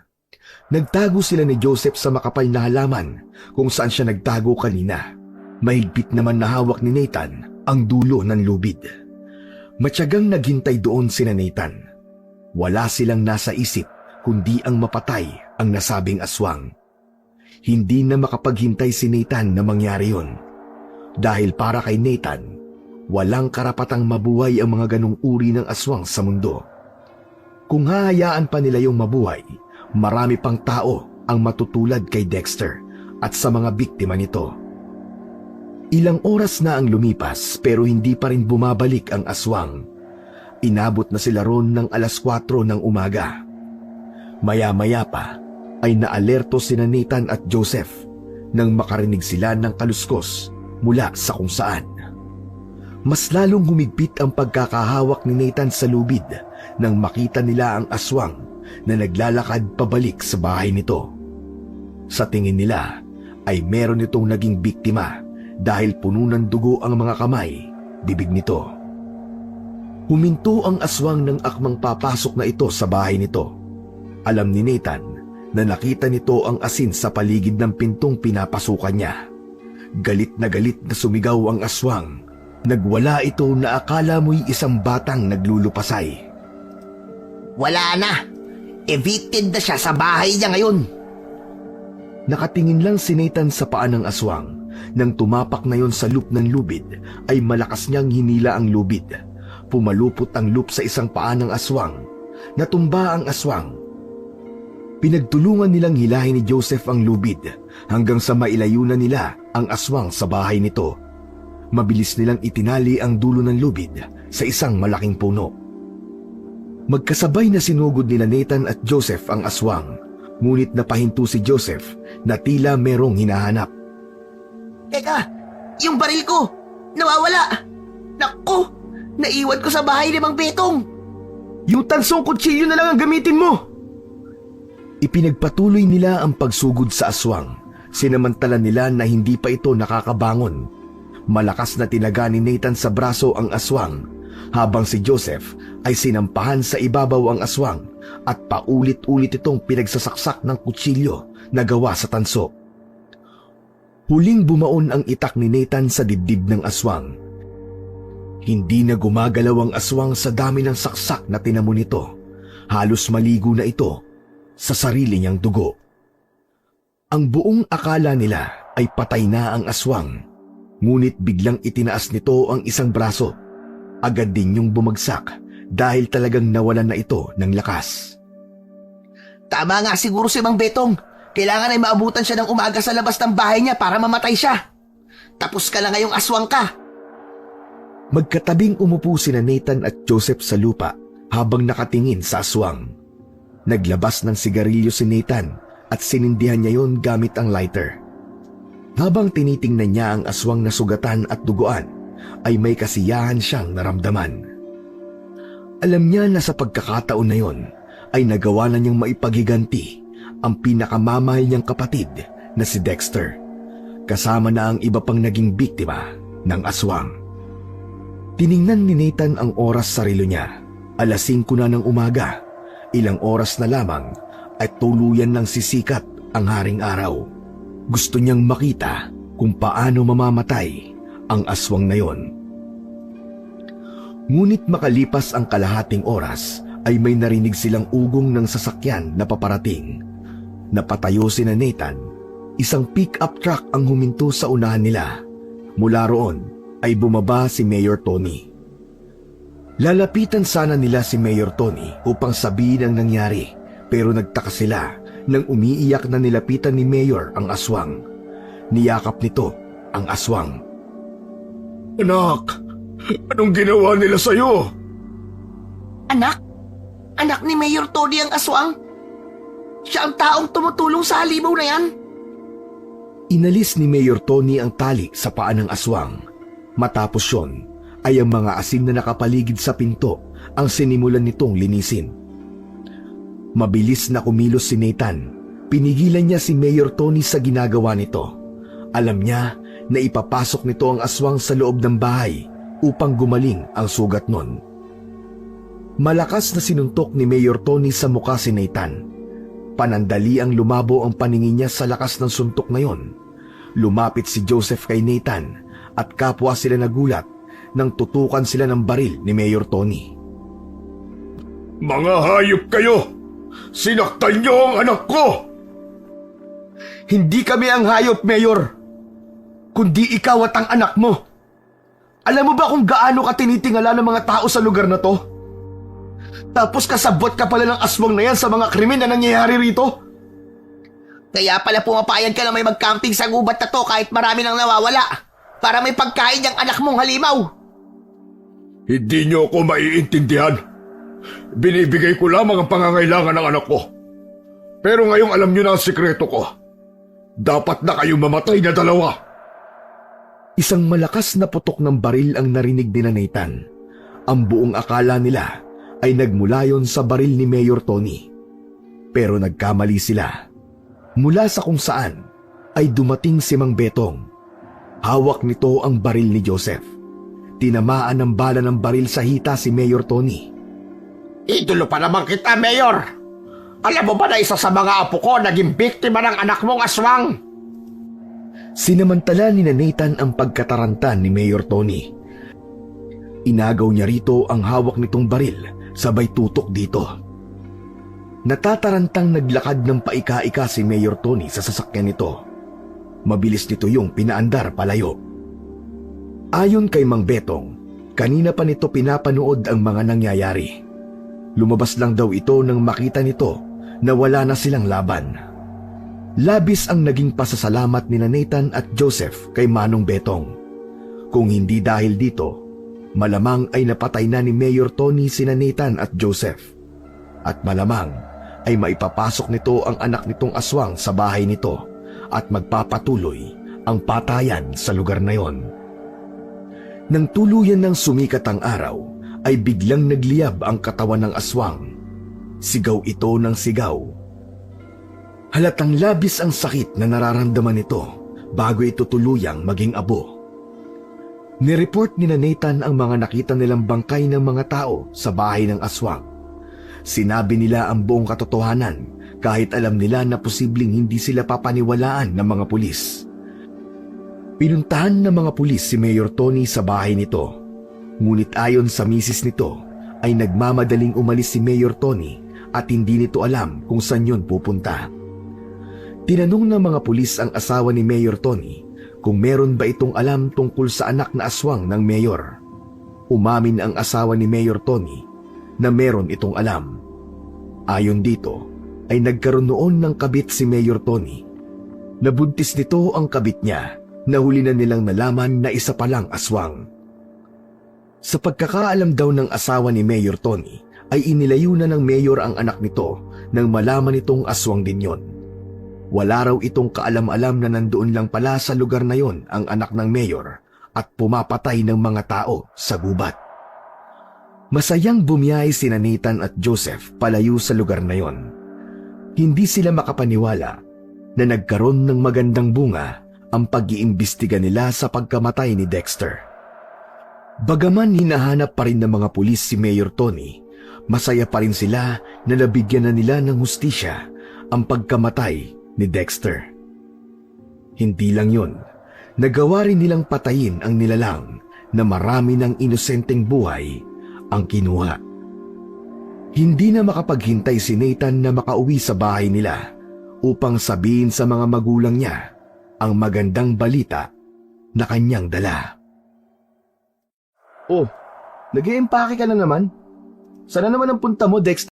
Speaker 1: Nagtago sila ni Joseph sa makapal na halaman kung saan siya nagtago kanina. Mahigpit naman na hawak ni Nathan ang dulo ng lubid. Matyagang naghintay doon sina Nathan. Wala silang nasa isip kundi ang mapatay ang nasabing aswang. Hindi na makapaghintay si Nathan na mangyari yun. Dahil para kay Nathan, walang karapatang mabuhay ang mga ganong uri ng aswang sa mundo. Kung hahayaan pa nila yung mabuhay, marami pang tao ang matutulad kay Dexter at sa mga biktima nito. Ilang oras na ang lumipas pero hindi pa rin bumabalik ang aswang. Inabot na sila ron ng 4:00 ng umaga. Maya-maya pa ay naalerto sina Nathan at Joseph nang makarinig sila ng kaluskos mula sa kung saan. Mas lalong humigpit ang pagkakahawak ni Nathan sa lubid nang makita nila ang aswang na naglalakad pabalik sa bahay nito. Sa tingin nila ay meron itong naging biktima dahil puno ng dugo ang mga kamay, bibig nito. Huminto ang aswang ng akmang papasok na ito sa bahay nito. Alam ni Nathan na nakita nito ang asin sa paligid ng pintong pinapasukan niya. Galit na sumigaw ang aswang. Nagwala ito na akala mo'y isang batang naglulupasay.
Speaker 2: Wala na. Evicted na siya sa bahay niya ngayon.
Speaker 1: Nakatingin lang si Nathan sa paa ng aswang. Nang tumapak na yon sa loop ng lubid, ay malakas niyang hinila ang lubid. Pumalupot ang loop sa isang paa ng aswang. Natumba ang aswang. Pinagtulungan nilang hilahin ni Joseph ang lubid hanggang sa mailayo na nila ang aswang sa bahay nito. Mabilis nilang itinali ang dulo ng lubid sa isang malaking puno. Magkasabay na sinugod nila Nathan at Joseph ang aswang, ngunit napahinto si Joseph na tila merong hinahanap.
Speaker 2: Teka, yung baril ko, nawawala. Naku, naiwan ko sa bahay ni Mang Betong.
Speaker 1: Yung tansong kutsilyo na lang ang gamitin mo! Ipinagpatuloy nila ang pagsugod sa aswang Sinamantala nila na hindi pa ito nakakabangon. Malakas na tinaga ni Nathan sa braso ang aswang, habang si Joseph ay sinampahan sa ibabaw ang aswang at paulit-ulit itong pinagsasaksak ng kutsilyo na gawa sa tanso. Huling bumaon ang itak ni Nathan sa dibdib ng aswang. Hindi na gumagalaw ang aswang sa dami ng saksak na tinamo nito. Halos maligo na ito sa sarili niyang dugo. Ang buong akala nila ay patay na ang aswang, ngunit biglang itinaas nito ang isang braso. Agad din yung bumagsak dahil talagang nawalan na ito ng lakas.
Speaker 2: Tama nga siguro si Mang Betong. Kailangan ay maabutan siya ng umaga sa labas ng bahay niya para mamatay siya. Tapos ka na ngayong aswang ka.
Speaker 1: Magkatabing umupo sina Nathan at Joseph sa lupa habang nakatingin sa aswang. Naglabas ng sigarilyo si Nathan at sinindihan niya yon gamit ang lighter. Habang tinitingnan niya ang aswang na sugatan at duguan, ay may kasiyahan siyang naramdaman. Alam niya na sa pagkakataon na yon ay nagawa na niyang maipagiganti ang pinakamamahal niyang kapatid na si Dexter, kasama na ang iba pang naging biktima ng aswang. Tiningnan ni Nathan ang oras sa relo niya. 5:00 na ng umaga. Ilang oras na lamang at tuluyan ng sisikat ang haring araw. Gusto niyang makita kung paano mamamatay ang aswang na yon. Ngunit makalipas ang kalahating oras ay may narinig silang ugong ng sasakyan na paparating. Napatayo sina Nathan. Isang pick-up truck ang huminto sa unahan nila. Mula roon ay bumaba si Mayor Tony. Lalapitan sana nila si Mayor Tony upang sabihin ang nangyari, pero nagtaka sila nang umiiyak na nilapitan ni Mayor ang aswang. Niyakap nito ang aswang.
Speaker 4: Anak, anong ginawa nila sa'yo?
Speaker 2: Anak? Anak ni Mayor Tony ang aswang? Siya ang taong tumutulong sa halimaw na yan?
Speaker 1: Inalis ni Mayor Tony ang tali sa paa ng aswang. Matapos yon, ay ang mga asin na nakapaligid sa pinto ang sinimulan nitong linisin. Mabilis na kumilos si Nathan. Pinigilan niya si Mayor Tony sa ginagawa nito. Alam niya na ipapasok nito ang aswang sa loob ng bahay upang gumaling ang sugat nun. Malakas na sinuntok ni Mayor Tony sa mukha si Nathan. Panandali ang lumabo ang paningin niya sa lakas ng suntok na yon. Lumapit si Joseph kay Nathan at kapwa sila nagulat nang tutukan sila ng baril ni Mayor Tony.
Speaker 4: Mga hayop kayo! Sinaktan niyo ang anak ko!
Speaker 1: Hindi kami ang hayop, Mayor, kundi ikaw at ang anak mo. Alam mo ba kung gaano ka tinitingala ng mga tao sa lugar na to? Tapos kasabot ka pala ng aswang na yan sa mga krimen na nangyayari rito?
Speaker 2: Kaya pala pumapayag ka na may mag-camping sa gubat na to kahit marami nang nawawala para may pagkain yung anak mong halimaw.
Speaker 4: Hindi niyo ako maiintindihan. Binibigay ko lamang ang pangangailangan ng anak ko. Pero ngayong alam niyo na ang sikreto ko. Dapat na kayong mamatay na dalawa.
Speaker 1: Isang malakas na putok ng baril ang narinig ni Nathan. Ang buong akala nila ay nagmula yon sa baril ni Mayor Tony. Pero nagkamali sila. Mula sa kung saan ay dumating si Mang Betong. Hawak nito ang baril ni Joseph. Tinamaan ng bala ng baril sa hita si Mayor Tony.
Speaker 3: Idolo pa naman kita, Mayor. Alam mo ba na isa sa mga apo ko naging biktima ng anak mong aswang?
Speaker 1: Sinamantala ni Nathan ang pagkataranta ni Mayor Tony. Inagaw niya rito ang hawak nitong baril, sabay tutok dito. Natatarantang naglakad ng paika-ika si Mayor Tony sa sasakyan nito. Mabilis nito yung pinaandar palayo. Ayon kay Mang Betong, kanina pa nito pinapanood ang mga nangyayari. Lumabas lang daw ito nang makita nito na wala na silang laban. Labis ang naging pasasalamat ni Nathan at Joseph kay Manong Betong. Kung hindi dahil dito, malamang ay napatay na ni Mayor Tony sina Nathan at Joseph. At malamang ay maipapasok nito ang anak nitong aswang sa bahay nito at magpapatuloy ang patayan sa lugar na yon. Nang tuluyan ng sumikat ang araw, ay biglang nagliyab ang katawan ng aswang. Sigaw ito ng sigaw. Halatang labis ang sakit na nararamdaman nito bago ito tuluyang maging abo. Nireport ni Nathan ang mga nakita nilang bangkay ng mga tao sa bahay ng aswang. Sinabi nila ang buong katotohanan kahit alam nila na posibleng hindi sila papaniwalaan ng mga pulis. Pinuntahan ng mga pulis si Mayor Tony sa bahay nito. Ngunit ayon sa misis nito ay nagmamadaling umalis si Mayor Tony at hindi nito alam kung saan yun pupunta. Tinanong ng mga pulis ang asawa ni Mayor Tony kung meron ba itong alam tungkol sa anak na aswang ng mayor. Umamin ang asawa ni Mayor Tony na meron itong alam. Ayon dito ay nagkaroon noon ng kabit si Mayor Tony. Nabuntis nito ang kabit niya na huli na nilang nalaman na isa palang aswang. Sa pagkakaalam daw ng asawa ni Mayor Tony ay inilayo na ng mayor ang anak nito nang malaman itong aswang din yon. Wala raw itong kaalam-alam na nandoon lang pala sa lugar na yon ang anak ng mayor at pumapatay ng mga tao sa gubat. Masayang bumiyahe si Nathan at Joseph palayo sa lugar na yon. Hindi sila makapaniwala na nagkaroon ng magandang bunga ang pag-iimbestiga nila sa pagkamatay ni Dexter. Bagaman hinahanap pa rin ng mga pulis si Mayor Tony, masaya pa rin sila na nabigyan na nila ng hustisya ang pagkamatay ni Dexter. Hindi lang yun, nagawa rin nilang patayin ang nilalang na marami ng inosenteng buhay ang kinuha. Hindi na makapaghintay si Nathan na makauwi sa bahay nila upang sabihin sa mga magulang niya ang magandang balita na kanyang dala.
Speaker 2: Oh, nag-iimpake ka na naman? Sana naman ang punta mo, Dexter?